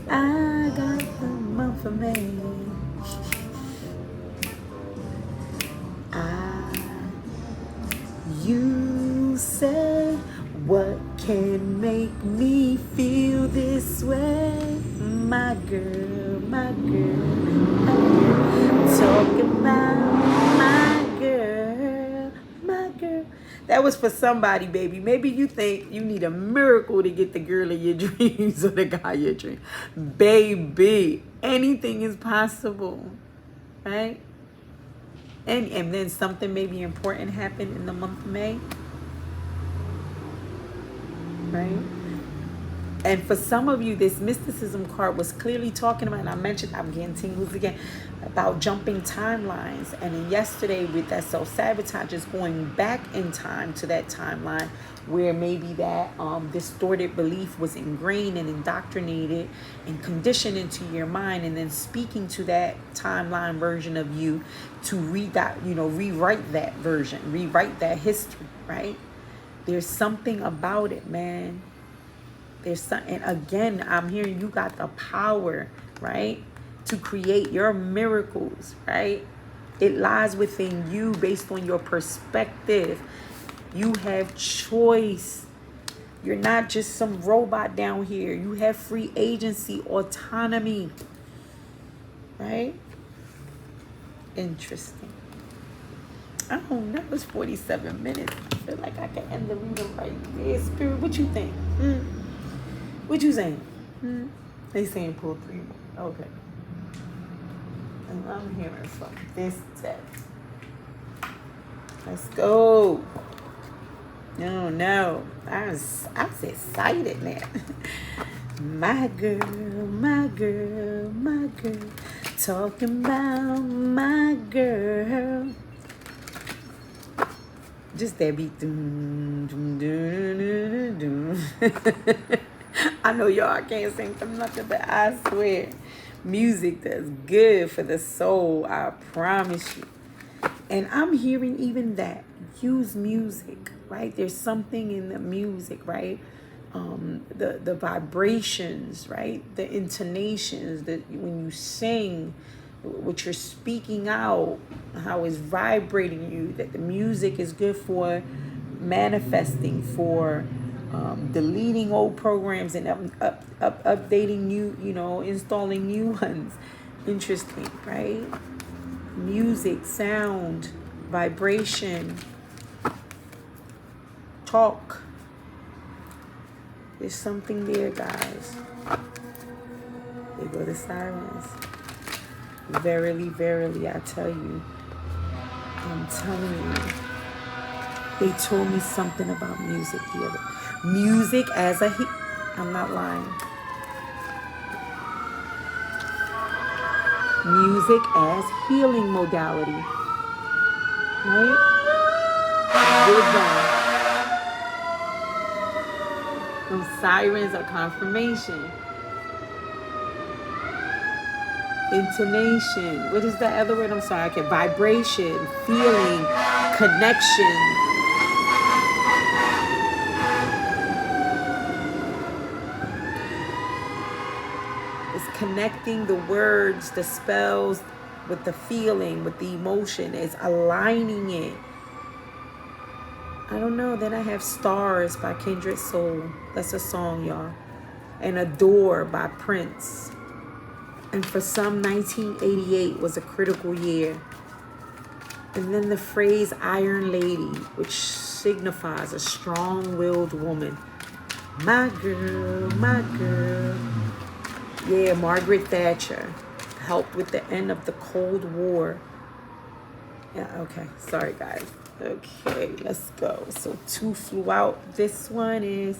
I got the month of May. You say, what can make me feel this way? My girl, my girl, my girl. Talking about my girl, my girl. That was for somebody, baby. Maybe you think you need a miracle to get the girl of your dreams or the guy of your dreams. Baby, anything is possible, right? And then something maybe important happened in the month of May, right? And for some of you, this mysticism card was clearly talking about, and I mentioned, I'm getting tingles again, about jumping timelines. And then yesterday with that self-sabotage, is going back in time to that timeline where maybe that distorted belief was ingrained and indoctrinated and conditioned into your mind, and then speaking to that timeline version of you to rewrite that version, rewrite that history, right? There's something about it, man. There's something, and again, I'm hearing you got the power, right, to create your miracles, right? It lies within you based on your perspective. You have choice. You're not just some robot down here. You have free agency, autonomy, right? Interesting. I don't know. It's 47 minutes. I feel like I can end the reading right there. Spirit, what you think? What you saying? They saying pull 3 more. Okay. And I'm hearing from this text. Let's go. No. I was excited now. My girl, my girl, my girl. Talking about my girl. Just that beat. I know y'all can't sing for nothing, but I swear, music does good for the soul. I promise you. And I'm hearing even that. Use music, right? There's something in the music, right? The vibrations, right? The intonations, that when you sing, what you're speaking out, how it's vibrating you, that the music is good for manifesting, for deleting old programs and updating new, installing new ones. Interesting, right? Music, sound, vibration, talk. There's something there, guys. They go the sirens. Verily, verily, I tell you. I'm telling you. They told me something about music the other. Music as a I'm not lying. Music as healing modality. Right? Rhythm. Those sirens are confirmation. Intonation. What is the other word? I'm sorry. Okay. Vibration. Feeling. Connection. It's connecting the words, the spells with the feeling, with the emotion. It's aligning it. I don't know. Then I have Stars by Kindred Soul. That's a song, y'all. And Adore by Prince. And for some, 1988 was a critical year. And then the phrase Iron Lady, which signifies a strong-willed woman. My girl, my girl. Yeah, Margaret Thatcher helped with the end of the Cold War. Yeah, okay. Sorry, guys. Okay, let's go. So 2 flew out. This one is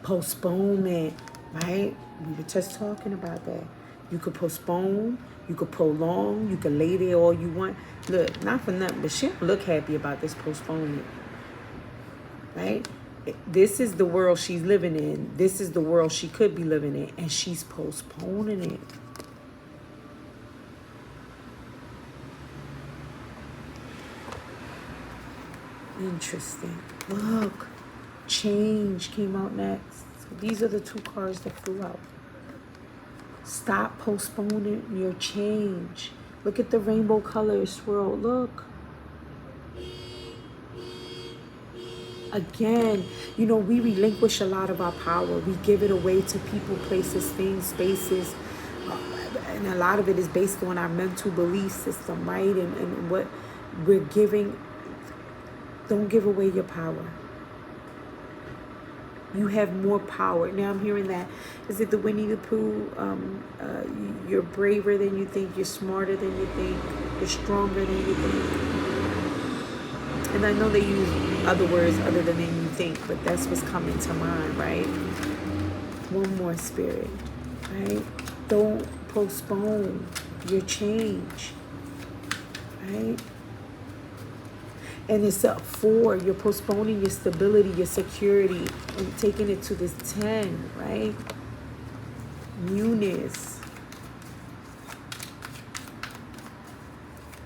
postponement, right? We were just talking about that. You could postpone, you could prolong, you could lay there all you want. Look, not for nothing, but she don't look happy about this postponement, right? This is the world she's living in. This is the world she could be living in, and she's postponing it. Interesting. Look, change came out next. So these are the 2 cards that flew out. Stop postponing your change. Look at the rainbow colors swirl. Look. Again, you know, we relinquish a lot of our power. We give it away to people, places, things, spaces. And a lot of it is based on our mental belief system, right? And what we're giving. Don't give away your power. You have more power. Now I'm hearing that. Is it the Winnie the Pooh? You're braver than you think. You're smarter than you think. You're stronger than you think. And I know they use other words other than you think, but that's what's coming to mind, right? One more, Spirit, right? Don't postpone your change, right? And it's up 4. You're postponing your stability, your security, and taking it to this 10, right? Newness.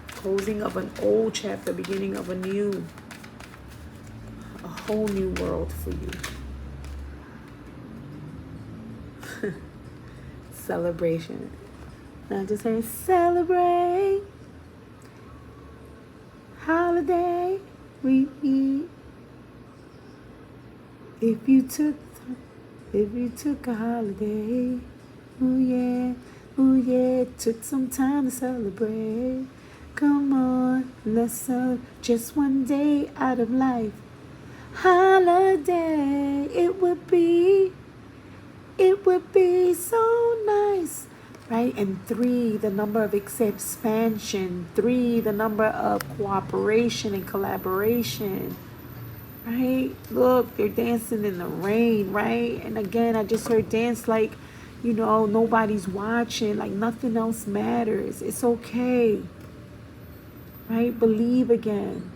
Closing of an old chapter, beginning of a new. A whole new world for you. Celebration. Now just saying, celebrate. Holiday, we eat. If you took a holiday, ooh yeah, took some time to celebrate. Come on, let's just one day out of life. Holiday, it would be so nice. Right? And 3, the number of expansion. 3, the number of cooperation and collaboration. Right? Look, they're dancing in the rain, right? And again, I just heard dance like, you know, nobody's watching, like nothing else matters. It's okay. Right? Believe again.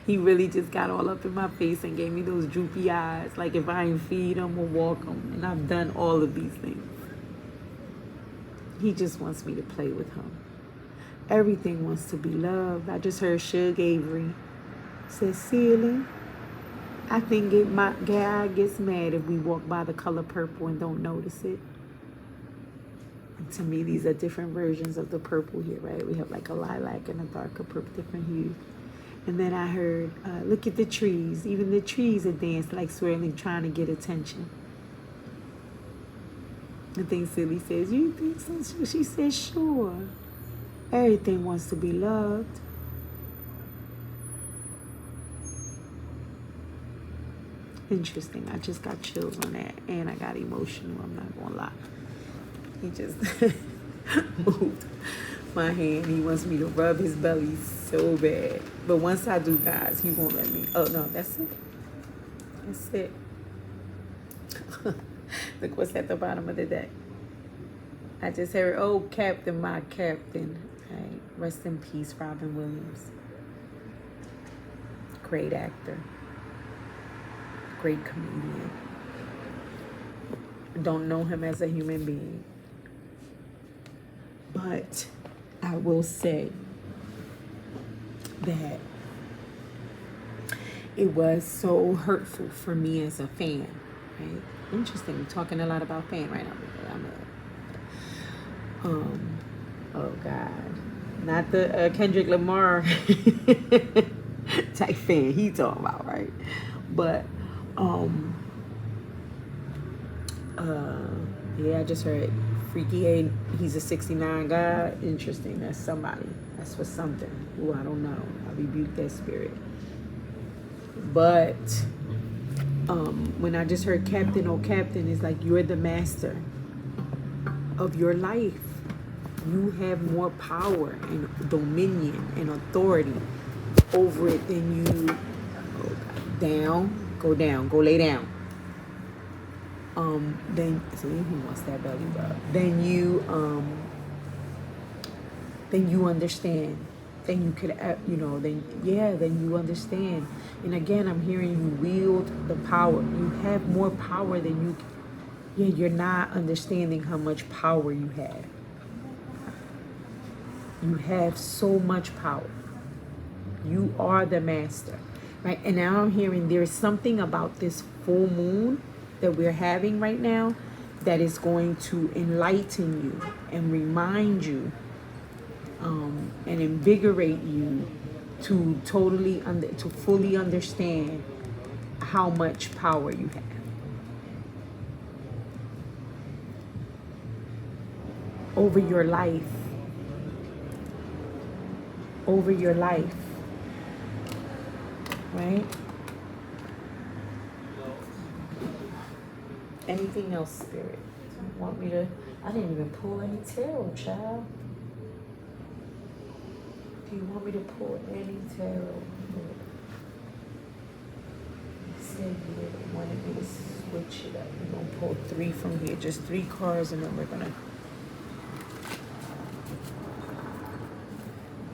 He really just got all up in my face and gave me those droopy eyes. Like if I ain't feed him or walk him. And I've done all of these things. He just wants me to play with him. Everything wants to be loved. I just heard Suge Avery say, Ceiling, I think my God gets mad if we walk by the color purple and don't notice it. And to me, these are different versions of the purple here, right? We have like a lilac and a darker purple, different hues. And then I heard, look at the trees. Even the trees are dancing like swirling, trying to get attention. I think Silly says, you think so? She says, sure. Everything wants to be loved. Interesting. I just got chills on that. And I got emotional. I'm not going to lie. He just moved my hand. He wants me to rub his belly so bad. But once I do, guys, he won't let me. Oh, no, that's it. That's it. Look what's at the bottom of the deck. I just heard, oh, Captain, my Captain. Right. Rest in peace, Robin Williams. Great actor. Great comedian. Don't know him as a human being. But I will say that it was so hurtful for me as a fan, right? Interesting. We're talking a lot about fan right now. Oh God, not the Kendrick Lamar type fan he talking about, right? But yeah, I just heard Freaky A, he's a 69 guy. Interesting. That's somebody. That's for something. Ooh, I don't know. I rebuke that spirit. But when I just heard Captain, oh Captain, it's like you're the master of your life. You have more power and dominion and authority over it than you. Go down, go lay down. Then see, he wants that belly rub. Then you understand. Then you could, then you understand. And again, I'm hearing you wield the power. You have more power than you. Yeah, you're not understanding how much power you have. You have so much power. You are the master, right? And now I'm hearing there's something about this full moon that we're having right now that is going to enlighten you and remind you and invigorate you to to fully understand how much power you have over your life, right? Anything else, Spirit? Want me to? I didn't even pull any tarot, child. Do you want me to pull any tarot? You said you wanted me to switch it up. We're going to pull 3 from here. Just 3 cards, and then we're going to...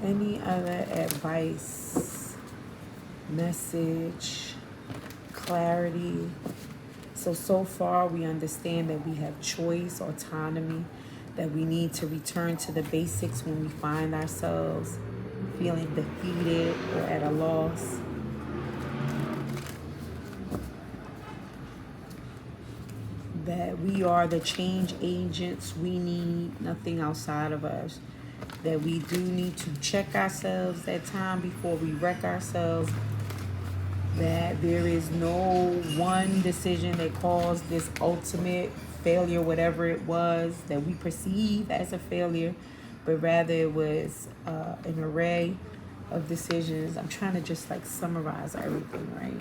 Any other advice, message, clarity? So far we understand that we have choice, autonomy, that we need to return to the basics when we find ourselves feeling defeated or at a loss. That we are the change agents we need, nothing outside of us. That we do need to check ourselves at time before we wreck ourselves. That there is no one decision that caused this ultimate failure, whatever it was that we perceive as a failure, but rather it was an array of decisions. I'm trying to just like summarize everything, right?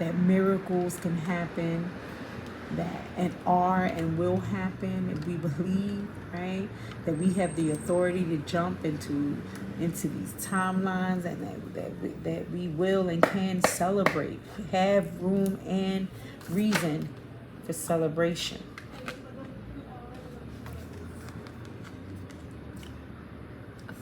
That miracles can happen, that and are and will happen if we believe, right? That we have the authority to jump into these timelines, and that we will and can celebrate, have room and reason for celebration.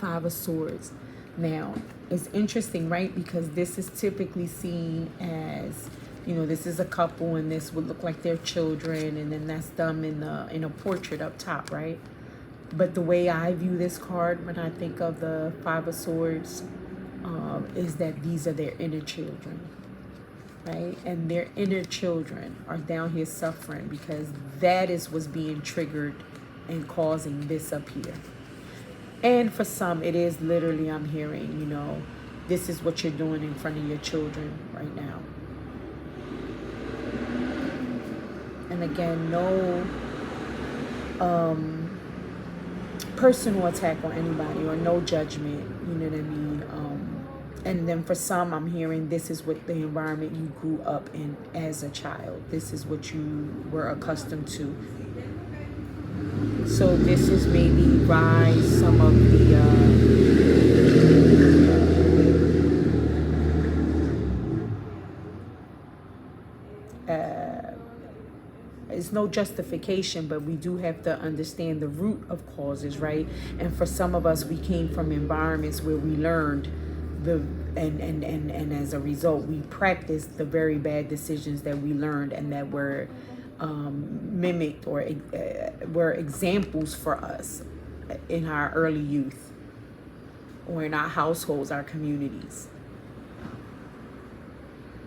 Five of Swords. Now, it's interesting, right? Because this is typically seen as, this is a couple, and this would look like their children, and then that's them in a portrait up top, right? But the way I view this card when I think of the Five of Swords is that these are their inner children, right? And their inner children are down here suffering because that is what's being triggered and causing this up here. And for some, it is literally, I'm hearing, this is what you're doing in front of your children right now. And again, no personal attack on anybody or no judgment, you know what I mean? And then for some, I'm hearing this is what the environment you grew up in as a child. This is what you were accustomed to. So this is maybe rise some of the it's no justification, but we do have to understand the root of causes, right? And for some of us, we came from environments where we learned and as a result, we practiced the very bad decisions that we learned and that were mimicked or were examples for us in our early youth or in our households, our communities.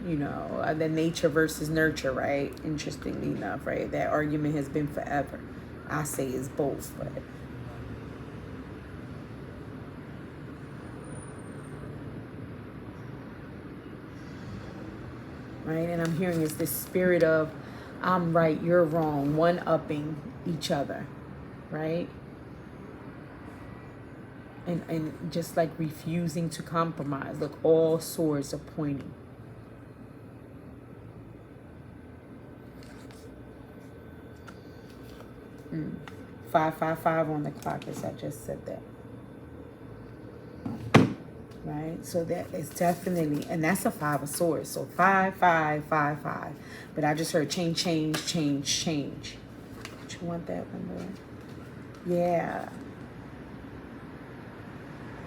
The nature versus nurture, right? Interestingly enough, right? That argument has been forever. I say it's both, but right? And I'm hearing is this spirit of I'm right, you're wrong, one-upping each other, right? And just like refusing to compromise. Look, all swords are pointing. Mm. 555 on the clock, as I just said that. Right? So that is definitely, and that's a 5 of swords. So 5555. But I just heard change. Do you want that one there? Yeah.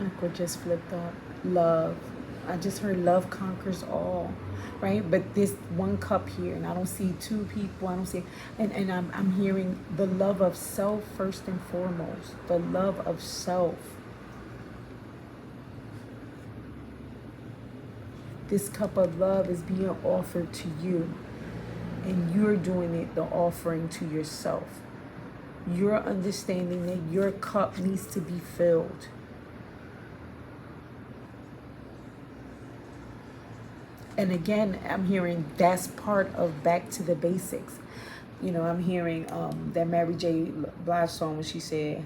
Aqua just flipped up. Love. I just heard love conquers all, right? But this one cup here, and I don't see two people. I don't see, and I'm hearing the love of self first and foremost. The love of self. This cup of love is being offered to you, and you're doing it, the offering to yourself. You're understanding that your cup needs to be filled. And again, I'm hearing that's part of back to the basics. You know, I'm hearing that Mary J. Blige song when she said,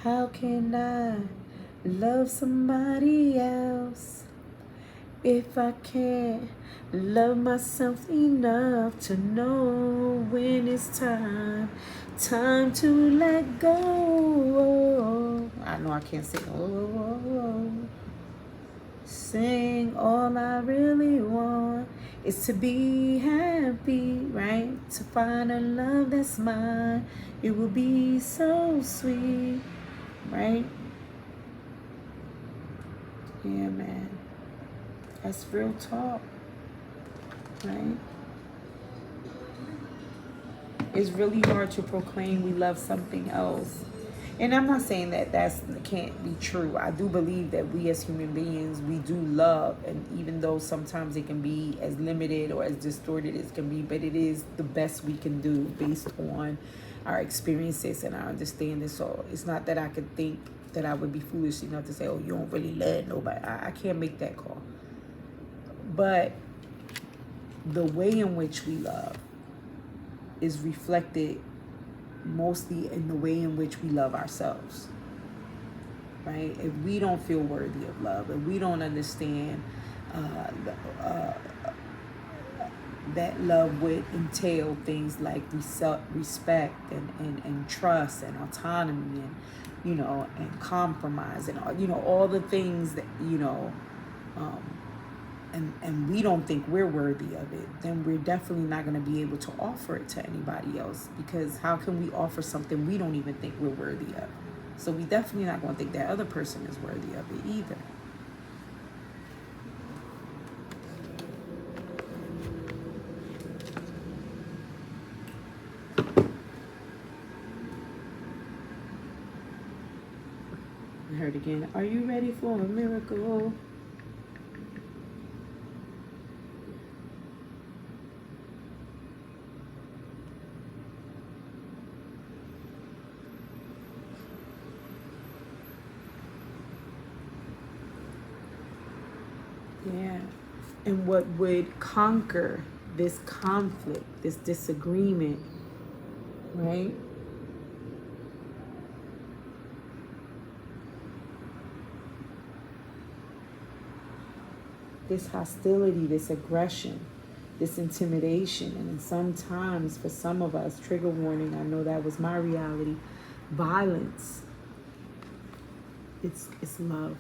how can I love somebody else if I can't love myself enough to know when it's time to let go. I know I can't sing. Sing, all I really want is to be happy, right? To find a love that's mine. It will be so sweet, right? Yeah, man. That's real talk, right? It's really hard to proclaim we love something else. And I'm not saying that can't be true. I do believe that we as human beings, we do love. And even though sometimes it can be as limited or as distorted as it can be, but it is the best we can do based on our experiences and our understanding. So it's not that I could think that I would be foolish enough to say, oh, you don't really love nobody. I can't make that call. But the way in which we love is reflected mostly in the way in which we love ourselves, right? If we don't feel worthy of love, if we don't understand that love would entail things like respect and trust and autonomy and, you know, and compromise and, you know, all the things that, you know, and we don't think we're worthy of it, then we're definitely not going to be able to offer it to anybody else, because how can we offer something we don't even think we're worthy of? So we definitely not going to think that other person is worthy of it either. I heard again, are you ready for a miracle? Yeah. And what would conquer this conflict, this disagreement, right? This hostility, this aggression, this intimidation, and sometimes for some of us, trigger warning, I know that was my reality, violence. It's love.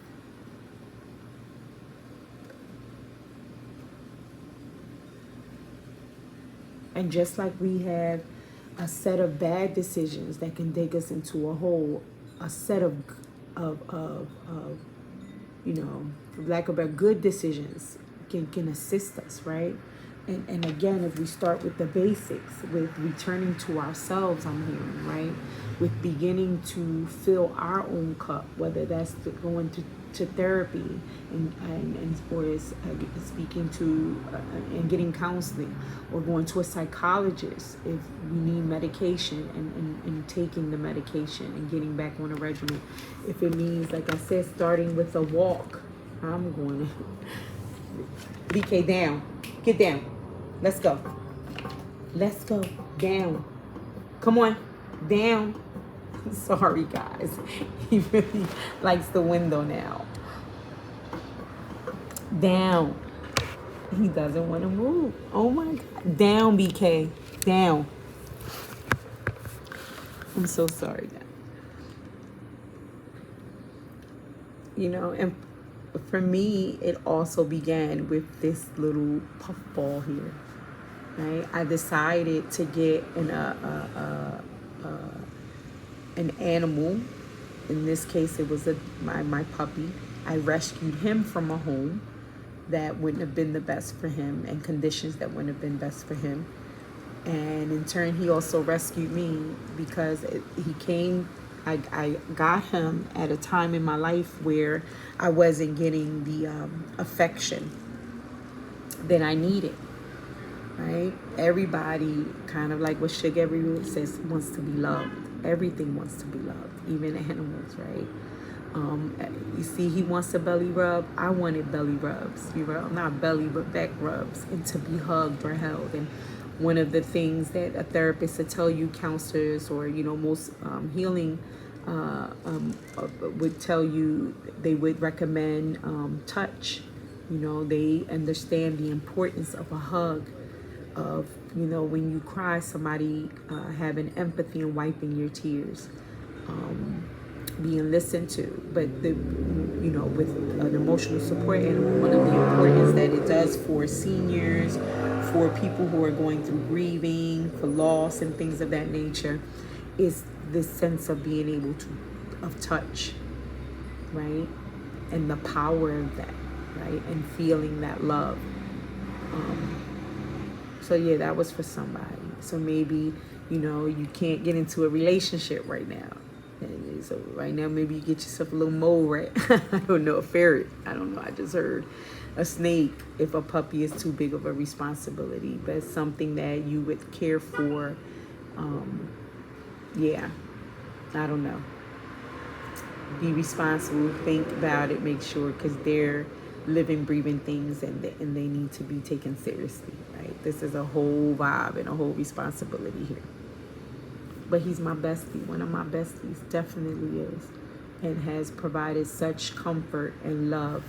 And just like we have a set of bad decisions that can take us into a hole, a set of you know, for lack of better, good decisions can assist us, right? And again, if we start with the basics, with returning to ourselves, I'm hearing, right? With beginning to fill our own cup, whether that's going to therapy and or is speaking to and getting counseling, or going to a psychologist if we need medication and taking the medication and getting back on a regimen. If it means, like I said, starting with a walk, I'm going to BK down, get down. Let's go. Let's go. Down. Come on. Down. Sorry, guys. He really likes the window now. Down. He doesn't want to move. Oh my God. Down, BK. Down. I'm so sorry, guys. You know, and for me, it also began with this little puffball here, right? I decided to get an animal. In this case, it was my puppy. I rescued him from a home that wouldn't have been the best for him and conditions that wouldn't have been best for him. And in turn, he also rescued me because he came. I got him at a time in my life where I wasn't getting the affection that I needed, right? Everybody, kind of like what Sugar Everywhere says, wants to be loved. Everything wants to be loved, even animals, right? You see, he wants a belly rub. I wanted belly rubs, you know, not belly, but back rubs, and to be hugged or held. And one of the things that a therapist would tell you, counselors, or, you know, most healing would tell you, they would recommend touch. You know, they understand the importance of a hug, of, you know, when you cry, somebody having empathy and wiping your tears, being listened to. But you know, with an emotional support animal, one of the importance that it does for seniors, for people who are going through grieving, for loss and things of that nature, is this sense of being able to, of touch, right? And the power of that, right? And feeling that love. So yeah, that was for somebody. So maybe, you know, you can't get into a relationship right now. And so right now, maybe you get yourself a little mole rat. I don't know, a ferret. I don't know. I just heard a snake if a puppy is too big of a responsibility, but it's something that you would care for. Yeah, I don't know. Be responsible, think about it, make sure, because they're living, breathing things, and they need to be taken seriously, right? This is a whole vibe and a whole responsibility here. But he's my bestie, one of my besties, definitely is, and has provided such comfort and love.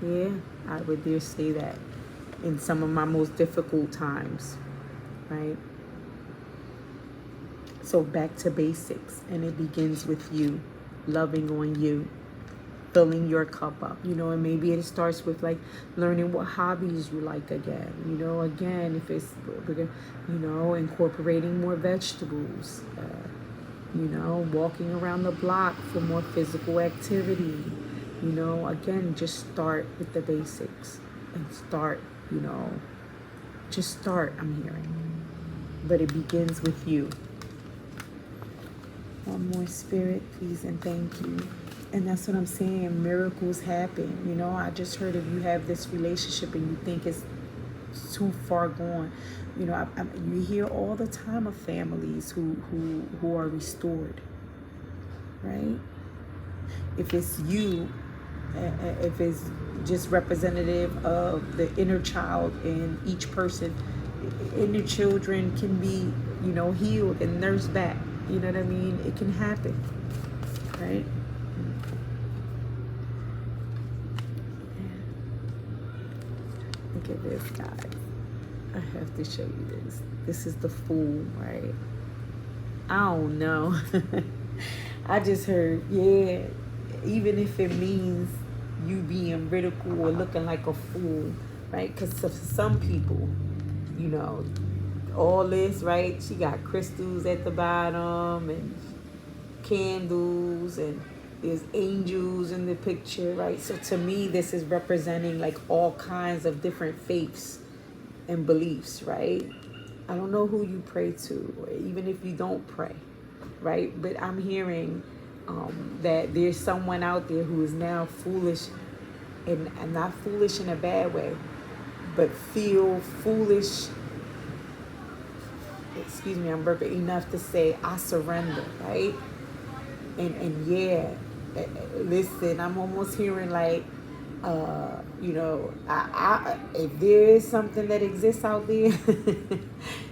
Yeah, I would dare say that, in some of my most difficult times, right? So back to basics, and it begins with you, loving on you, filling your cup up, you know, and maybe it starts with like learning what hobbies you like again, you know, again, if it's, you know, incorporating more vegetables, you know, walking around the block for more physical activity, you know, again, just start with the basics and start, you know, just start, I'm hearing, but it begins with you. One more, Spirit, please, and thank you. And that's what I'm saying. Miracles happen. You know, I just heard if you have this relationship and you think it's too far gone, you know, you hear all the time of families who are restored, right? If it's you, if it's just representative of the inner child in each person, inner children can be, you know, healed and nursed back. You know what I mean? It can happen, right? Look at this, guys. I have to show you this. This is the Fool, right? I don't know. I just heard, yeah, even if it means you being ridiculed or looking like a fool, right? Because for some people, you know, all this, right? She got crystals at the bottom and candles, and there's angels in the picture, right? So to me, this is representing like all kinds of different faiths and beliefs, right? I don't know who you pray to, or even if you don't pray, right? But I'm hearing that there's someone out there who is now foolish, and not foolish in a bad way, but feel foolish, excuse me, I'm burping, enough to say, I surrender, right? And yeah, listen, I'm almost hearing like You know, if there is something that exists out there,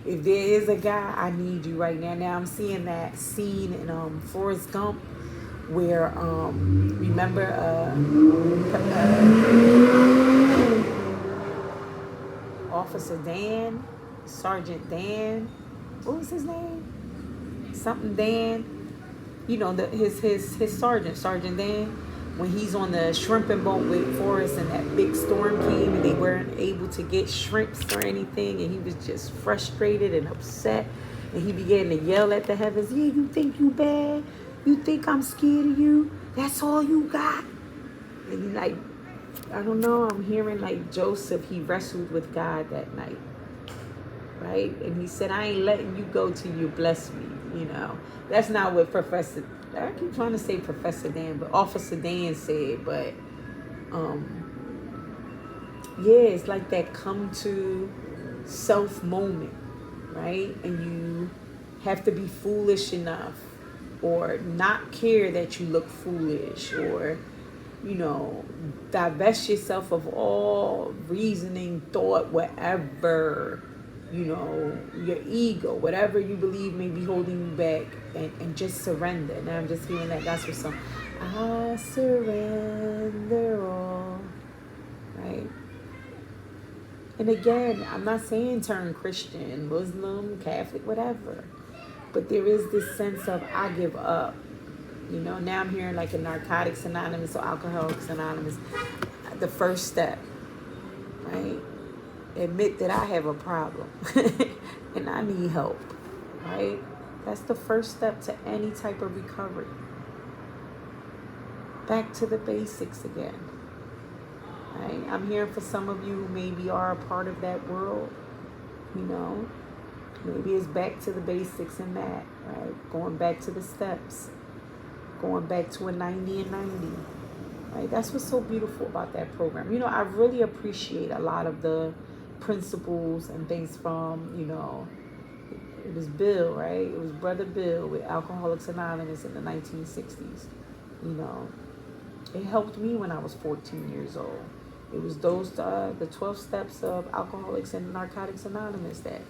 if there is a God, I need you right now. Now I'm seeing that scene in Forrest Gump where remember Officer Dan, Sergeant Dan, what was his name? Something Dan. You know, his Sergeant Dan, when he's on the shrimping boat with Forrest and that big storm came and they weren't able to get shrimps or anything, and he was just frustrated and upset, and he began to yell at the heavens, yeah, you think you bad? You think I'm scared of you? That's all you got? And he like, I don't know, I'm hearing like Joseph, he wrestled with God that night, right? And he said, I ain't letting you go till you bless me, you know. That's not what I keep trying to say Professor Dan, but Officer Dan said, but yeah, it's like that come to self moment, right? And you have to be foolish enough or not care that you look foolish, or, you know, divest yourself of all reasoning, thought, whatever, you know, your ego, whatever you believe may be holding you back, and just surrender. Now I'm just hearing that gospel song. I surrender all, right? And again, I'm not saying turn Christian, Muslim, Catholic, whatever. But there is this sense of I give up. You know, now I'm hearing like a Narcotics Anonymous or Alcoholics Anonymous. The first step, right? Admit that I have a problem and I need help, right? That's the first step to any type of recovery. Back to the basics again, right? I'm hearing for some of you who maybe are a part of that world, you know, maybe it's back to the basics in that, right? Going back to the steps, going back to a 90 and 90, right? That's what's so beautiful about that program. You know, I really appreciate a lot of the principles and things from, you know, it was Bill, right? It was Brother Bill with Alcoholics Anonymous in the 1960s. You know, it helped me when I was 14 years old. It was those, the 12 steps of Alcoholics and Narcotics Anonymous that,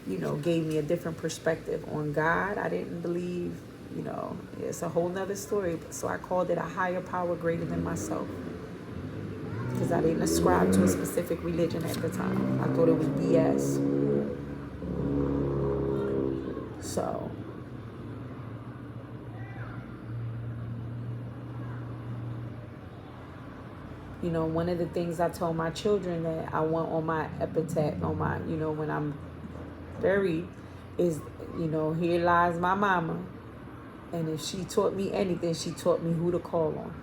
you know, gave me a different perspective on God. I didn't believe, you know, it's a whole nother story. So I called it a higher power greater than myself, because I didn't ascribe to a specific religion at the time. I thought it was BS. So, you know, one of the things I told my children that I want on my epitaph, on my, you know, when I'm buried, is, you know, here lies my mama. And if she taught me anything, she taught me who to call on,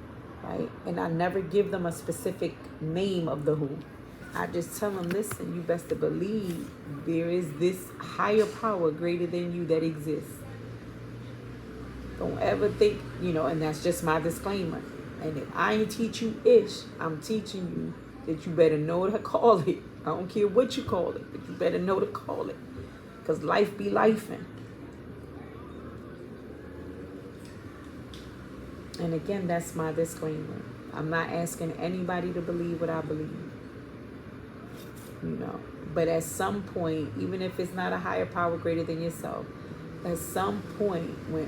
right? And I never give them a specific name of the who. I just tell them, listen, you best to believe there is this higher power greater than you that exists. Don't ever think, you know, and that's just my disclaimer. And if I ain't teach you ish, I'm teaching you that you better know to call it. I don't care what you call it, but you better know to call it. Because life be lifing. And again, that's my disclaimer. I'm not asking anybody to believe what I believe. You know, but at some point, even if it's not a higher power greater than yourself, at some point when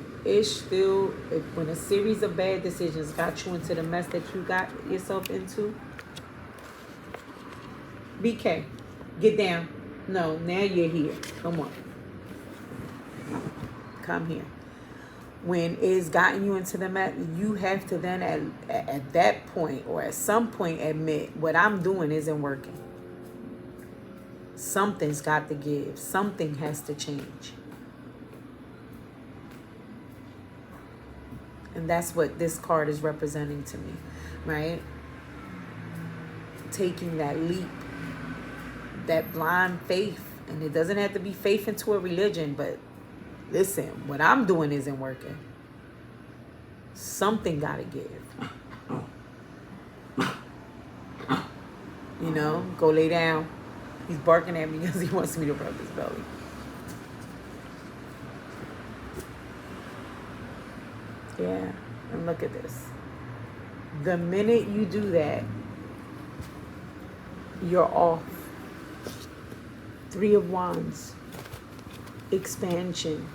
when a series of bad decisions got you into the mess that you got yourself into, BK, get down. No, now you're here. Come on. Come here. When it's gotten you into the mess, you have to then at that point or at some point admit what I'm doing isn't working. Something's got to give. Something has to change. And that's what this card is representing to me, right? Taking that leap, that blind faith. And it doesn't have to be faith into a religion, but listen, what I'm doing isn't working. Something got to give. You know, go lay down. He's barking at me because he wants me to rub his belly. Yeah, and look at this. The minute you do that, You're off. Three of Wands. Expansion.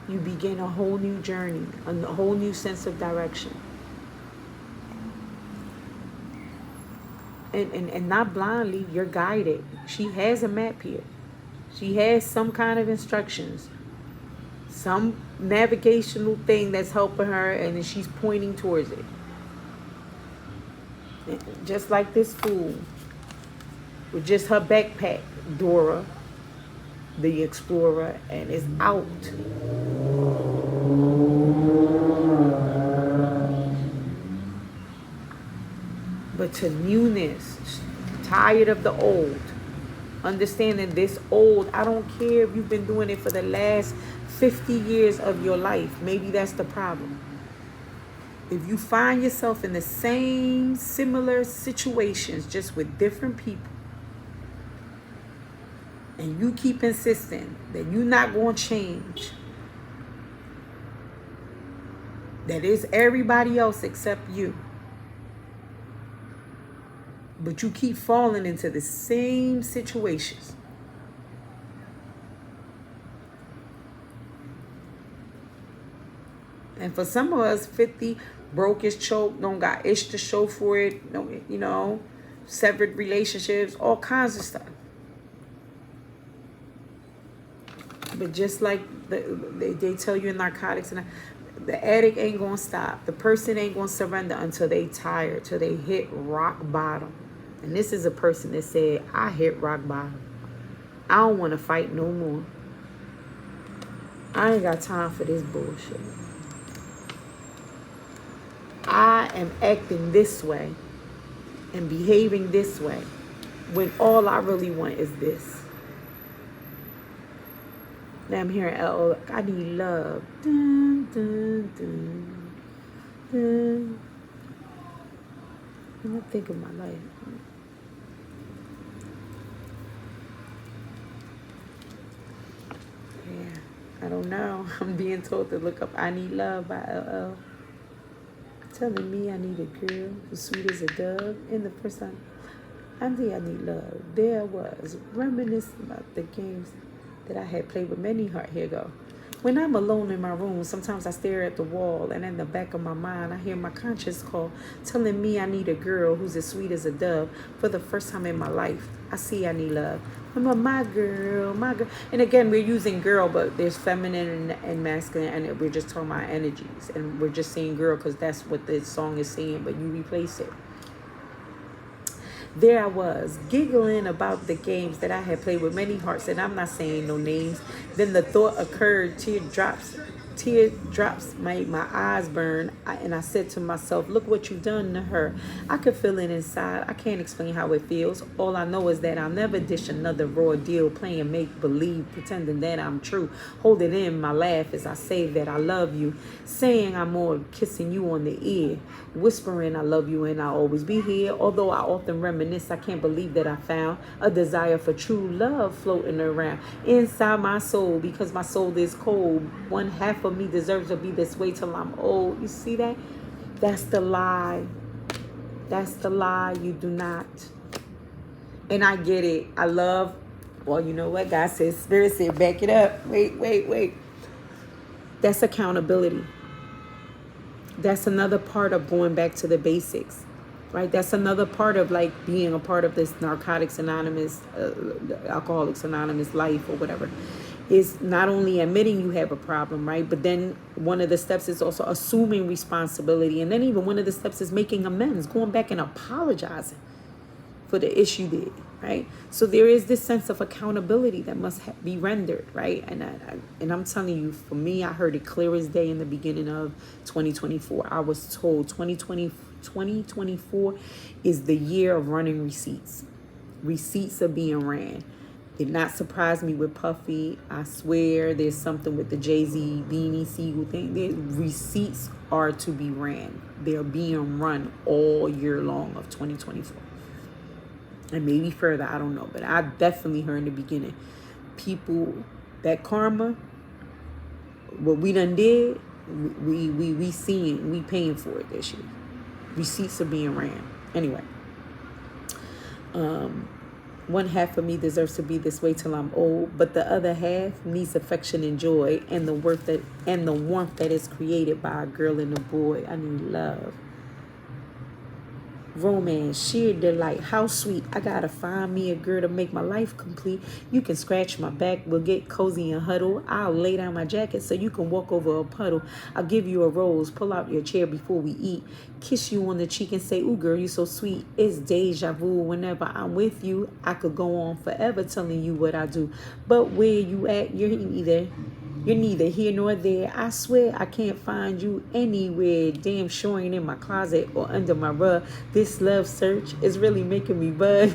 You begin a whole new journey, a whole new sense of direction. And not blindly, you're guided. She has a map here. She has some kind of instructions, some navigational thing that's helping her, and then she's pointing towards it. Just like this fool with just her backpack, Dora, the explorer, and is out. But to newness, tired of the old. Understanding this old, I don't care if you've been doing it for the last 50 years of your life. Maybe that's the problem. If you find yourself in the same similar situations, just with different people, and you keep insisting that you're not going to change, that it's everybody else except you, but you keep falling into the same situations, and for some of us, 50 broke is choked, don't got ish to show for it, no, you know, severed relationships, all kinds of stuff. But just like they tell you in narcotics, and the addict ain't gonna stop. The person ain't gonna surrender until they tired, till they hit rock bottom. And this is a person that said, I hit rock bottom. I don't want to fight no more. I ain't got time for this bullshit. I am acting this way and behaving this way when all I really want is this. Now I'm hearing L.O. I need love. Dun, dun, dun, dun. When I think of my life. Yeah, I don't know. I'm being told to look up I Need Love by L.O. Telling me I need a girl as sweet as a dove. And the first time I need love, there I was, reminiscing about the games that I had played with many heart. Here go. When I'm alone in my room, sometimes I stare at the wall, and in the back of my mind, I hear my conscience call, telling me I need a girl who's as sweet as a dove. For the first time in my life, I see I need love. I'm my girl, my girl. And again, we're using girl, but there's feminine and masculine, and we're just talking about energies. And we're just saying girl because that's what the song is saying, but you replace it. There I was, giggling about the games that I had played with many hearts, and I'm not saying no names. Then the thought occurred, teardrops made my eyes burn, and I said to myself, look what you've done to her. I could feel it inside. I can't explain how it feels. All I know is that I'll never dish another raw deal, playing make-believe, pretending that I'm true. Holding in my laugh as I say that I love you, saying I'm more, kissing you on the ear, whispering I love you and I'll always be here. Although I often reminisce, I can't believe that I found a desire for true love floating around inside my soul, because my soul is cold. One half of me deserves to be this way till I'm old. You see that? That's the lie. That's the lie. You do not. And I get it. I love, well, you know what? God says, Spirit said, back it up. Wait. That's accountability. That's another part of going back to the basics, right? That's another part of like being a part of this Narcotics Anonymous, Alcoholics Anonymous life or whatever, is not only admitting you have a problem, right? But then one of the steps is also assuming responsibility. And then even one of the steps is making amends, going back and apologizing for the issue did, right? So there is this sense of accountability that must be rendered, right? And I'm telling you, for me, I heard it clear as day in the beginning of 2024. I was told 2024 is the year of running receipts. Receipts are being ran. Did not surprise me with Puffy. I swear there's something with the Jay-Z Beanie Siegel thing. The receipts are to be ran. They're being run all year long of 2024. And maybe further, I don't know. But I definitely heard in the beginning, people, that karma, what we done did, we seeing, we paying for it this year. receipts are being ran. Anyway, one half of me deserves to be this way till I'm old, but the other half needs affection and joy and the warmth that is created by a girl and a boy. I need love, romance, sheer delight. How sweet. I gotta find me a girl to make my life complete. You can scratch my back, we'll get cozy and huddle. I'll lay down my jacket so you can walk over a puddle. I'll give you a rose, pull out your chair before we eat, kiss you on the cheek and say, ooh girl, you so sweet. It's deja vu. Whenever I'm with you, I could go on forever telling you what I do, but where you at, you're neither here nor there. I swear I can't find you anywhere. Damn sure ain't in my closet or under my rug. This love search is really making me bug.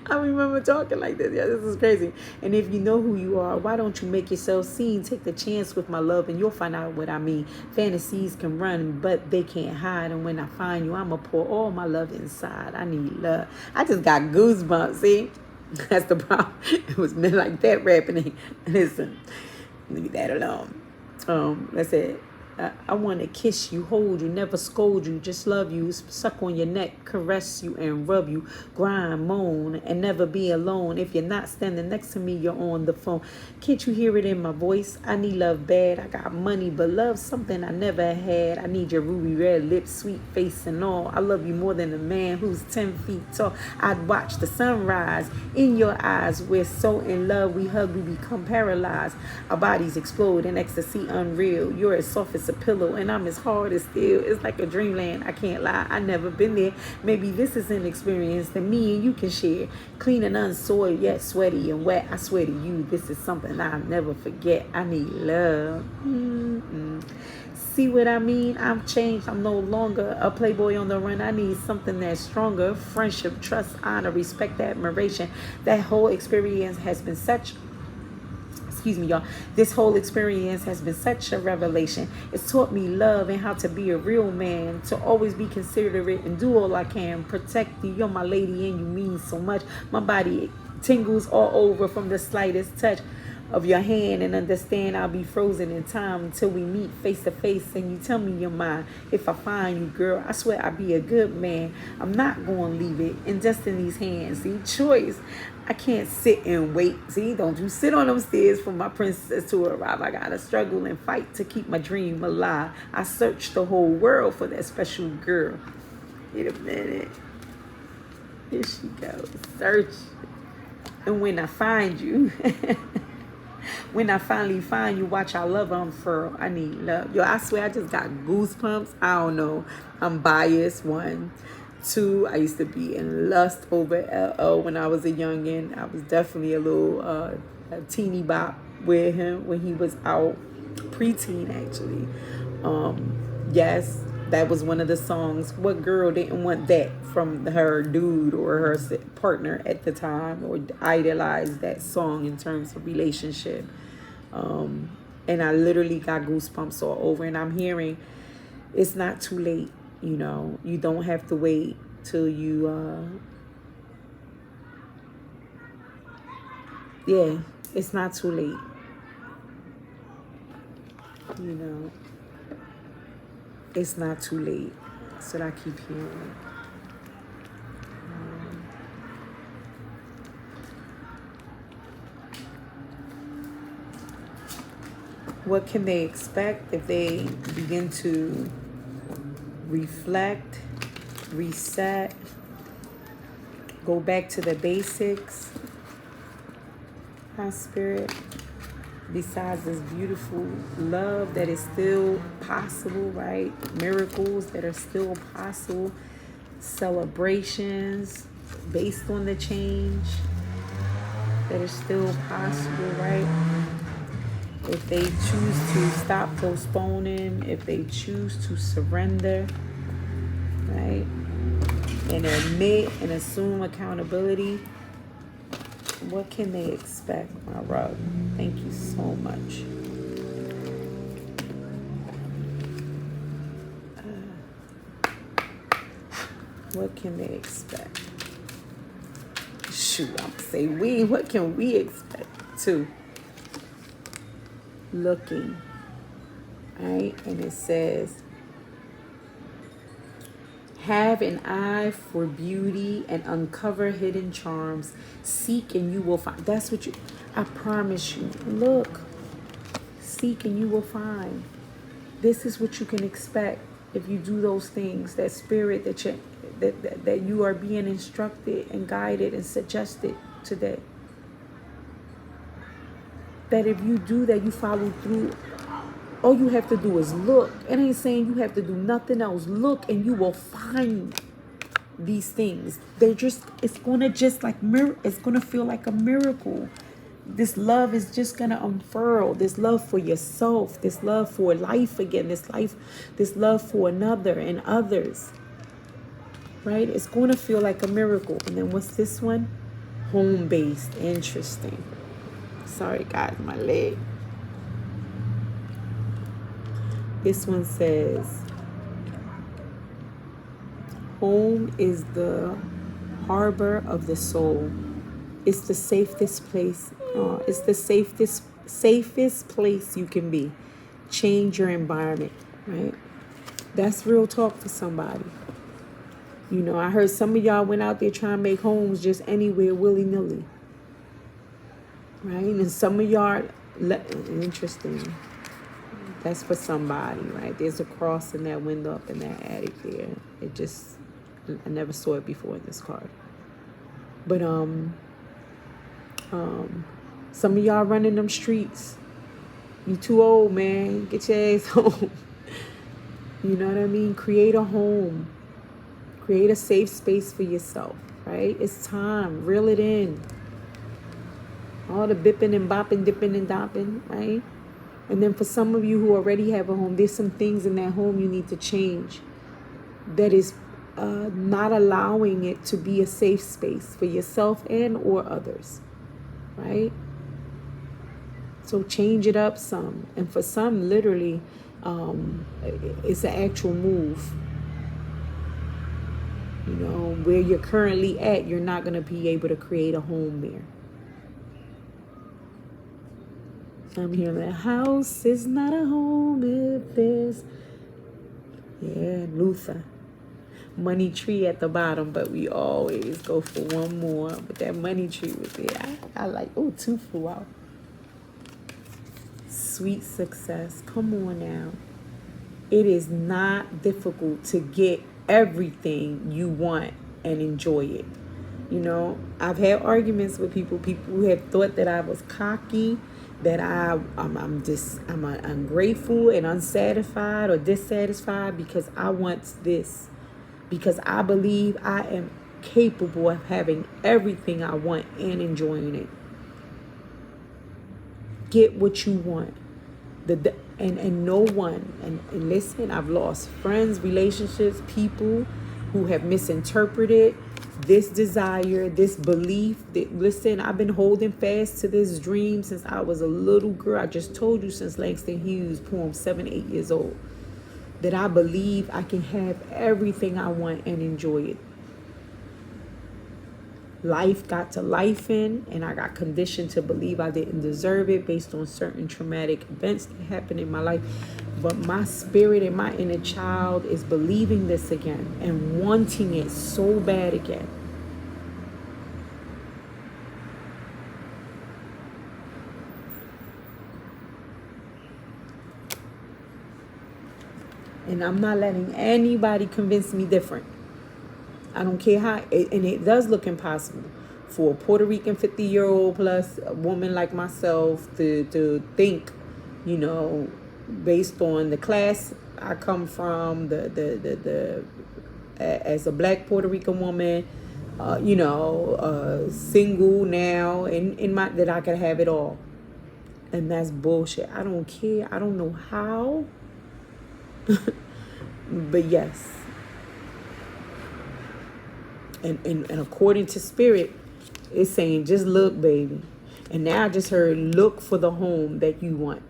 I remember talking like this. Yeah, this is crazy. And if you know who you are, why don't you make yourself seen? Take the chance with my love and you'll find out what I mean. Fantasies can run, but they can't hide. And when I find you, I'ma pour all my love inside. I need love. I just got goosebumps, see? That's the problem. It was men like that rapping. Listen. Leave that alone. That's it. I want to kiss you, hold you, never scold you, just love you, suck on your neck, caress you and rub you, grind, moan, and never be alone. If you're not standing next to me, you're on the phone. Can't you hear it in my voice? I need love bad. I got money, but love something I never had. I need your ruby red lips, sweet face and all. I love you more than a man who's 10 feet tall. I'd watch the sunrise in your eyes. We're so in love, we hug, we become paralyzed. Our bodies explode in ecstasy unreal. You're as soft as a pillow and I'm as hard as steel. It's like a dreamland. I can't lie, I never been there. Maybe this is an experience that me and you can share. Clean and unsoiled yet sweaty and wet. I swear to you, this is something I'll never forget. I need love. See what I mean? I'm changed. I'm no longer a playboy on the run. I need something that's stronger. Friendship, trust, honor, respect, admiration. That whole experience has been such, excuse me, y'all. This whole experience has been such a revelation. It's taught me love and how to be a real man, to always be considerate and do all I can. Protect you. You're my lady and you mean so much. My body tingles all over from the slightest touch of your hand, and understand I'll be frozen in time until we meet face to face and you tell me you're mine. If I find you, girl, I swear I'll be a good man. I'm not going to leave it in just in these hands. See, choice. I can't sit and wait. See, don't you sit on them stairs for my princess to arrive. I gotta struggle and fight to keep my dream alive. I searched the whole world for that special girl. Wait a minute. Here she goes. Search. And when I find you, when I finally find you, watch our love unfurl. I need love. Yo, I swear I just got goosebumps. I don't know. I'm biased. 1. 2, I used to be in lust over LL when I was a youngin'. I was definitely a little a teeny bop with him when he was out. Preteen, actually. Yes, that was one of the songs. What girl didn't want that from her dude or her partner at the time, or idolized that song in terms of relationship? And I literally got goosebumps all over. And I'm hearing it's not too late. You know, you don't have to wait till you, yeah, it's not too late. You know, it's not too late. That's what I keep hearing. What can they expect if they begin to reflect, reset, go back to the basics? High spirit, besides this beautiful love that is still possible, right? Miracles that are still possible, celebrations based on the change that is still possible, right? If they choose to stop postponing, if they choose to surrender, right? And admit and assume accountability, what can they expect, my rug? Thank you so much. What can they expect? Shoot, I'm say we. What can we expect too? Looking, right? And it says, Have an eye for beauty and uncover hidden charms. Seek and you will find. That's what you, I promise you. Look, seek and you will find. This is what you can expect if you do those things. That spirit that you are being instructed and guided and suggested today. That if you do that, you follow through. All you have to do is look. It ain't saying you have to do nothing else. Look and you will find these things. It's gonna just like it's gonna feel like a miracle. This love is just gonna unfurl. This love for yourself, this love for life again, this love for another and others. Right? It's gonna feel like a miracle. And then what's this one? Home-based. Interesting. Sorry guys, my leg. This one says, home is the harbor of the soul. It's the safest place. It's the safest place you can be. Change your environment, right? That's real talk for somebody. You know, I heard some of y'all went out there trying to make homes just anywhere, willy-nilly. Right? And some of y'all, interesting. That's for somebody, right? There's a cross in that window up in that attic there. It just, I never saw it before in this card. But some of y'all running them streets. You too old, man. Get your ass home. You know what I mean? Create a home. Create a safe space for yourself, right? It's time. Reel it in. All the bipping and bopping, dipping and dopping, right? And then for some of you who already have a home, there's some things in that home you need to change. That is not allowing it to be a safe space for yourself and or others, right? So change it up some. And for some, literally, it's an actual move. You know, where you're currently at, you're not going to be able to create a home there. I'm hearing that house is not a home if there's, yeah, Luther. Money tree at the bottom, but we always go for one more. But that money tree was there. I like, oh, 2 flew out. Sweet success. Come on now. It is not difficult to get everything you want and enjoy it. You know, I've had arguments with people who have thought that I was cocky, that I'm ungrateful and unsatisfied or dissatisfied because I want this, because I believe I am capable of having everything I want and enjoying it. Get what you want. And no one, and listen, I've lost friends, relationships, people who have misinterpreted this desire, this belief. Listen, I've been holding fast to this dream since I was a little girl. I just told you, since Langston Hughes' poem, 7, 8 years old, that I believe I can have everything I want and enjoy it. Life got to life in, and I got conditioned to believe I didn't deserve it based on certain traumatic events that happened in my life. But my spirit and my inner child is believing this again and wanting it so bad again. And I'm not letting anybody convince me different. I don't care how, and it does look impossible for a Puerto Rican 50-year-old plus a woman like myself to think, you know, based on the class I come from, as a black Puerto Rican woman, you know, single now, that I can have it all. And that's bullshit. I don't care. I don't know how. But yes. And according to spirit, it's saying, just look, baby. And now I just heard, look for the home that you want,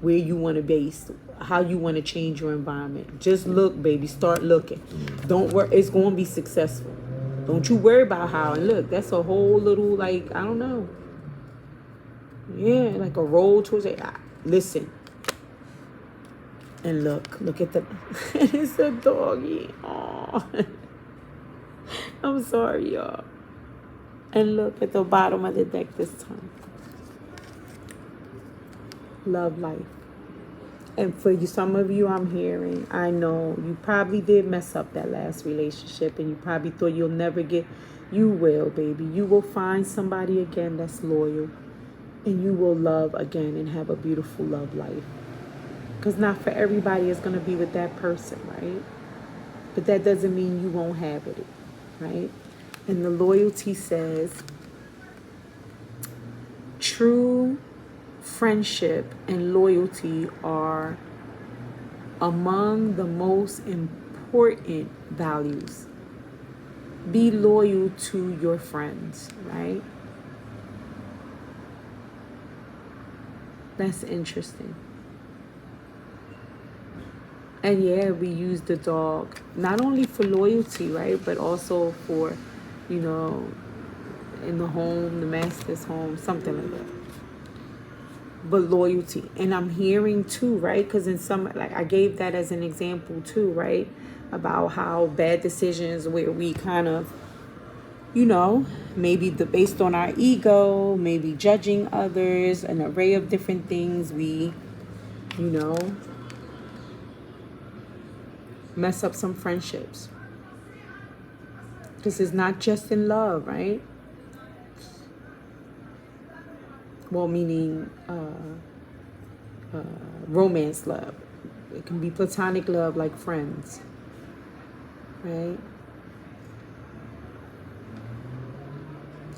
where you want to base, how you want to change your environment. Just look, baby. Start looking. Don't worry. It's going to be successful. Don't you worry about how. And look, that's a whole little, like, I don't know. Yeah, like a roll towards it. Listen. And look at the, it's a doggy. Aww. y'all. I'm sorry, y'all. And look at the bottom of the deck this time. Love life. And for you, some of you, I'm hearing, I know you probably did mess up that last relationship and you probably thought you'll never get, you will, baby. You will find somebody again that's loyal and you will love again and have a beautiful love life. Because not for everybody is going to be with that person, right? But that doesn't mean you won't have it, right? And the loyalty says, true friendship and loyalty are among the most important values. Be loyal to your friends, right? That's interesting. And yeah, we use the dog not only for loyalty, right? But also for, you know, in the home, the master's home, something like that. But loyalty. And I'm hearing too, right? Because in some, like I gave that as an example too, right? About how bad decisions where we kind of, you know, maybe based on our ego, maybe judging others, an array of different things, we, you know, mess up some friendships. Because it's not just in love, right? Well, meaning romance love. It can be platonic love like friends, right?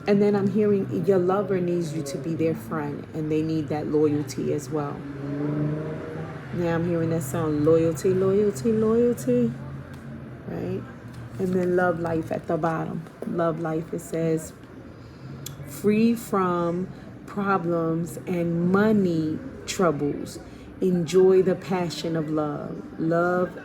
And then I'm hearing your lover needs you to be their friend and they need that loyalty as well. Now I'm hearing that song, loyalty, loyalty, loyalty, right? And then love life at the bottom. Love life, it says, free from problems and money troubles. Enjoy the passion of love. Love.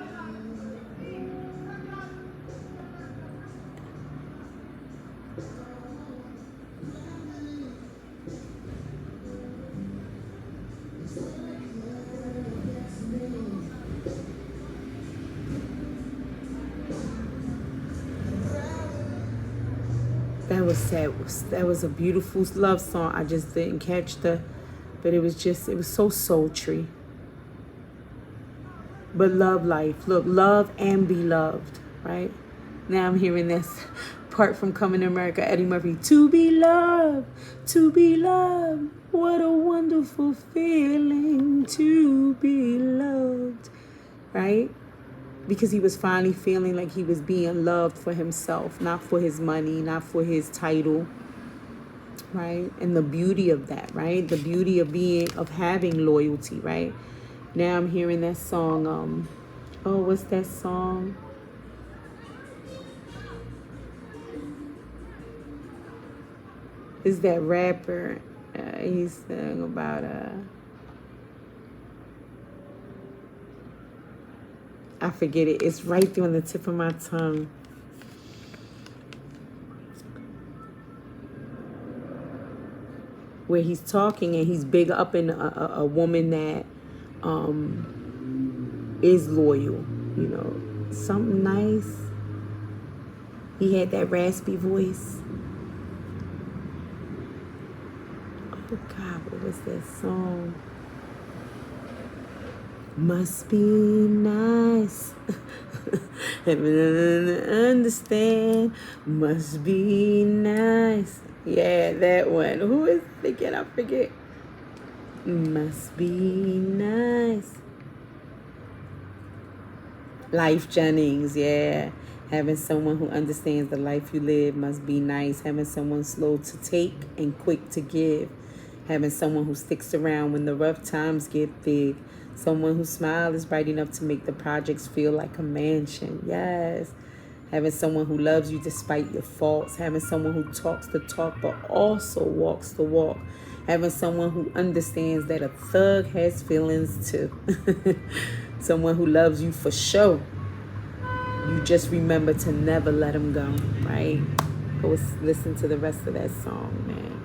That was sad. That was a beautiful love song. I just didn't catch but it was so sultry. But love life. Look, love and be loved, right? Now I'm hearing this part from Coming to America, Eddie Murphy. To be loved, to be loved. What a wonderful feeling to be loved, right? Because he was finally feeling like he was being loved for himself, not for his money, not for his title, right? And the beauty of that, right? The beauty of having loyalty, right? Now I'm hearing that song, what's that song? It's that rapper, he's singing about, I forget it. It's right there on the tip of my tongue. Where he's talking and he's big up in a woman that is loyal, you know, something nice. He had that raspy voice. Oh God, what was that song? Must be nice. Understand. Must be nice. Yeah, that one. Who is it again? I forget. Must be nice. Life Jennings, yeah. Having someone who understands the life you live must be nice. Having someone slow to take and quick to give. Having someone who sticks around when the rough times get big. Someone whose smile is bright enough to make the projects feel like a mansion. Yes. Having someone who loves you despite your faults. Having someone who talks the talk but also walks the walk. Having someone who understands that a thug has feelings too. Someone who loves you for sure. You just remember to never let them go, right? Go listen to the rest of that song, man.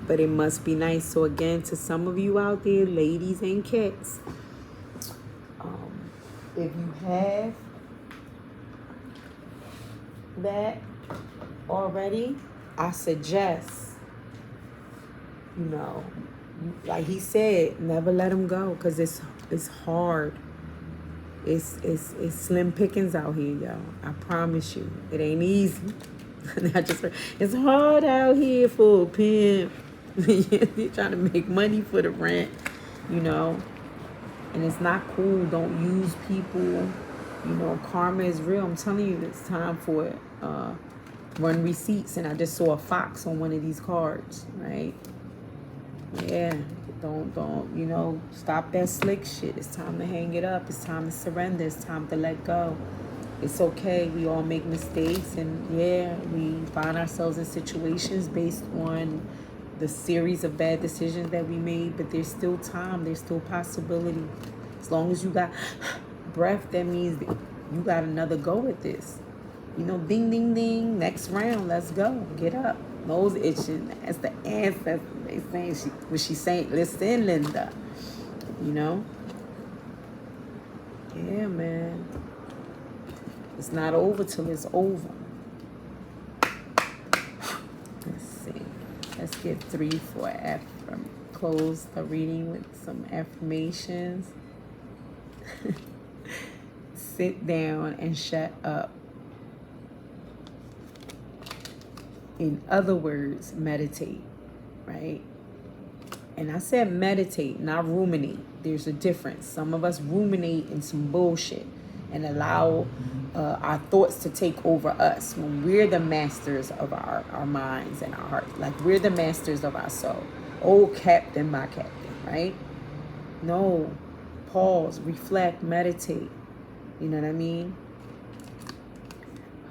But it must be nice. So again, to some of you out there, ladies and cats, if you have that already, I suggest, you know, like he said, never let them go, because it's hard. It's slim pickings out here, yo. I promise you, it ain't easy. I just heard, it's hard out here for a pimp. You're trying to make money for the rent, you know, and it's not cool. Don't use people. You know, karma is real. I'm telling you, it's time for it. Run receipts, and I just saw a fox on one of these cards, right? Yeah, don't, you know, stop that slick shit. It's time to hang it up. It's time to surrender. It's time to let go. It's okay. We all make mistakes, and yeah, we find ourselves in situations based on the series of bad decisions that we made, but there's still time. There's still possibility. As long as you got breath, that means you got another go at this. You know, ding, ding, ding. Next round, let's go. Get up. Nose itching. That's the ancestor. They saying she's saying, listen, Linda. You know? Yeah, man. It's not over till it's over. Let's see. Let's get 3 for close the reading with some affirmations. Sit down and shut up. In other words, meditate, right? And I said meditate, not ruminate. There's a difference. Some of us ruminate in some bullshit and allow our thoughts to take over us when we're the masters of our minds and our hearts. Like, we're the masters of our soul. Oh, captain, my captain, right? No. Pause, reflect, meditate. You know what I mean?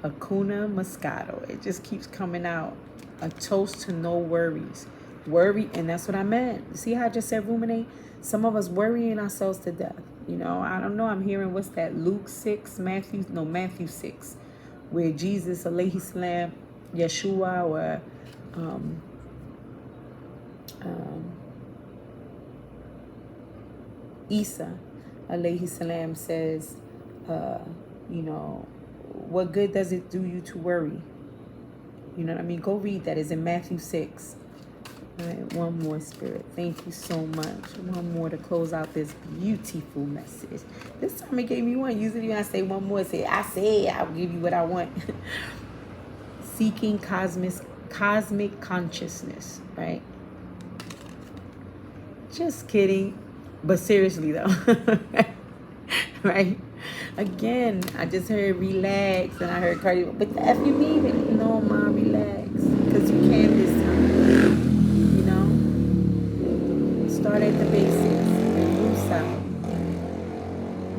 Hakuna Moscato. It just keeps coming out. A toast to no worries. Worry, and that's what I meant. See how I just said ruminate? Some of us worrying ourselves to death. You know, I don't know. I'm hearing, what's that? Luke 6, Matthew 6, where Jesus, alayhi salam, Yeshua, or Isa, alayhi salam, says, you know, what good does it do you to worry? You know what I mean? Go read that. It's in Matthew 6. All right, one more, Spirit. Thank you so much. One more to close out this beautiful message. This time it gave me one. Usually when I say one more, I'll give you what I want. Seeking cosmic consciousness, right? Just kidding. But seriously, though. Right? Again, I just heard relax, and I heard Cardi, but the F you mean? No, ma, relax. Because you can this time. You know? Start at the basics and move south.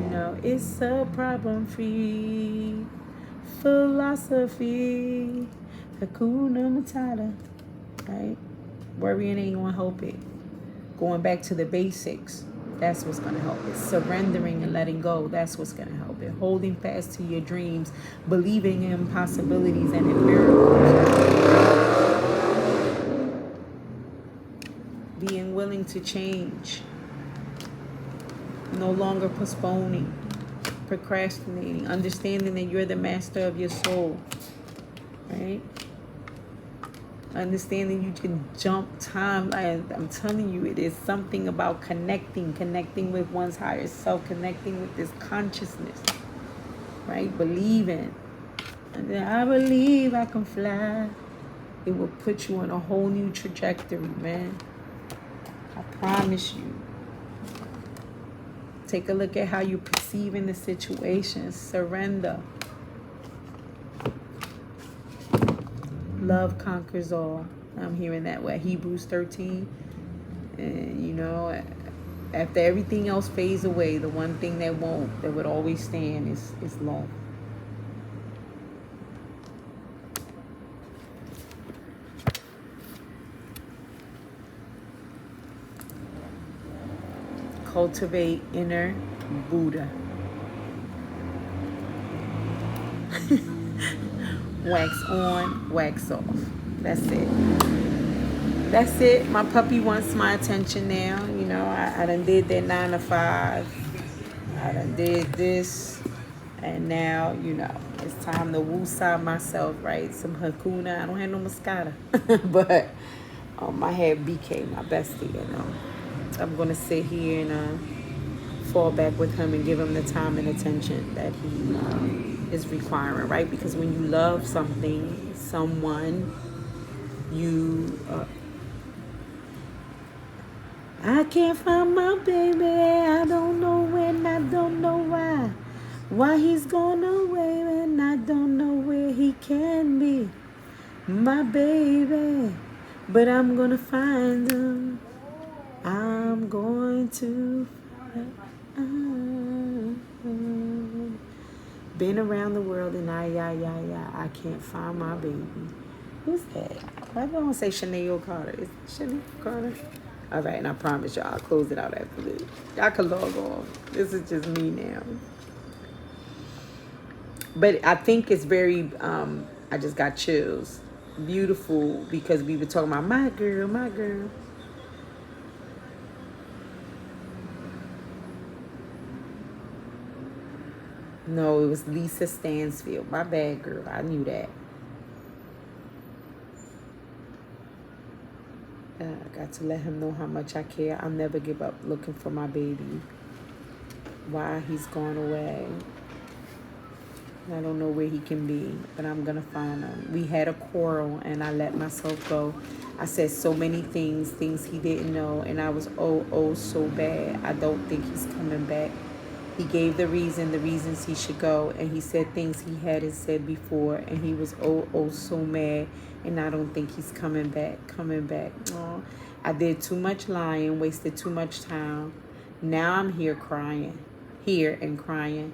You know, it's a problem-free philosophy. Hakuna Matata. Right? Worrying ain't gonna help it. Going back to the basics. That's what's going to help it. Surrendering and letting go. That's what's going to help it. Holding fast to your dreams. Believing in possibilities and in miracles. Being willing to change. No longer postponing. Procrastinating. Understanding that you're the master of your soul. Right? Understanding you can jump time. I'm telling you, it is something about connecting with one's higher self, connecting with this consciousness, right? Believing. And then I believe I can fly. It will put you on a whole new trajectory, man. I promise you. Take a look at how you're perceiving the situation. Surrender. Love conquers all. I'm hearing that way. Hebrews 13. And, you know, after everything else fades away, the one thing that would always stand is love. Cultivate inner Buddha. Wax on, wax off. That's it. That's it. My puppy wants my attention now. You know, I done did that 9 to 5. I done did this. And now, you know, It's time to woosah myself, right? Some Hakuna. I don't have no mascara. But I had BK, my bestie, I'm going to sit here and fall back with him and give him the time and attention that he is requiring, right? Because when you love something, someone, you... I can't find my baby. I don't know when, I don't know why. Why he's gone away and I don't know where he can be. My baby. But I'm gonna find him. I'm going to find him. Been around the world and I can't find my baby. Who's that? Why don't I say Sinead Carter? Is it Sinead Carter? All right, and I promise y'all I'll close it out after this. Y'all can log off. This is just me now. But I think it's very, I just got chills. Beautiful, because we were talking about my girl, my girl. No, it was Lisa Stansfield. My bad, girl. I knew that. I got to let him know how much I care. I'll never give up looking for my baby. Why he's gone away. I don't know where he can be, but I'm going to find him. We had a quarrel, and I let myself go. I said so many things he didn't know, and I was oh so bad. I don't think he's coming back. He gave the reasons he should go, and he said things he hadn't said before, and he was oh so mad, and I don't think he's coming back. Oh, I did too much lying, wasted too much time. Now I'm here and crying.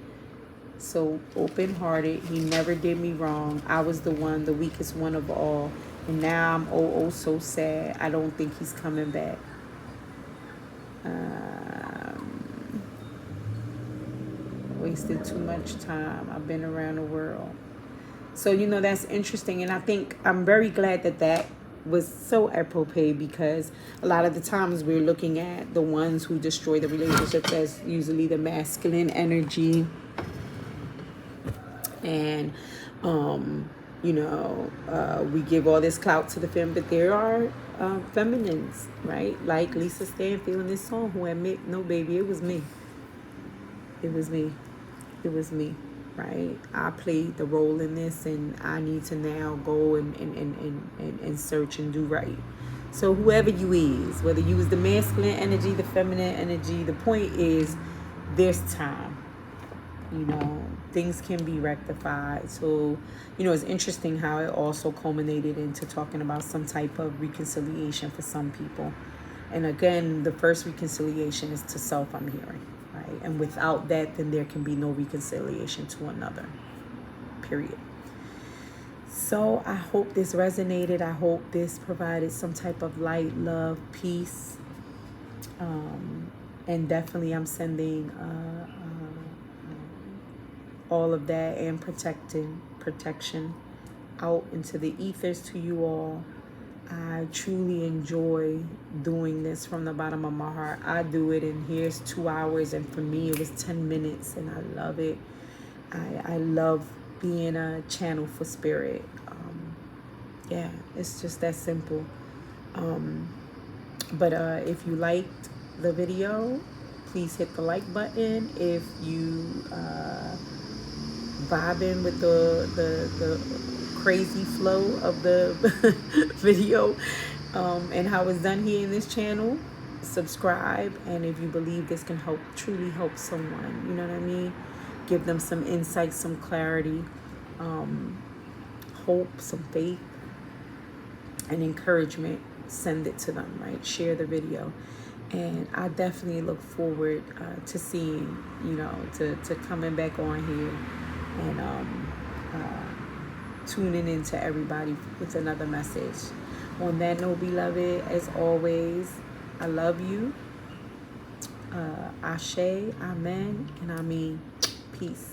So open-hearted, he never did me wrong. I was the weakest one of all, and now I'm oh so sad. I don't think he's coming back. Wasted too much time. I've been around the world. So, that's interesting. And I think I'm very glad that was so apropos, because a lot of the times we're looking at the ones who destroy the relationships as usually the masculine energy. And, we give all this clout to the femme, but there are feminines, right? Like Lisa Stanfield in this song, who admit, no, baby, it was me. It was me, right? I played the role in this, and I need to now go and search and do right. So whoever you is, whether you is the masculine energy, the feminine energy, the point is there's time. Things can be rectified. So, it's interesting how it also culminated into talking about some type of reconciliation for some people. And again, the first reconciliation is to self, I'm hearing. Right? And without that, then there can be no reconciliation to another, period. So I hope this resonated. I hope this provided some type of light, love, peace. And definitely I'm sending all of that and protection out into the ethers to you all. I truly enjoy doing this from the bottom of my heart. I do it, and here's 2 hours, and for me it was 10 minutes, and I love it. I love being a channel for spirit. It's just that simple. But if you liked the video, please hit the like button. If you vibing with the crazy flow of the video and how it's done here in this channel, subscribe. And if you believe this can truly help someone, you know what I mean, give them some insight, some clarity, hope, some faith and encouragement, send it to them, right? Share the video. And I definitely look forward to seeing, to coming back on here and tuning into everybody with another message. On that note, beloved, as always, I love you. Ashe, amen, and I mean peace.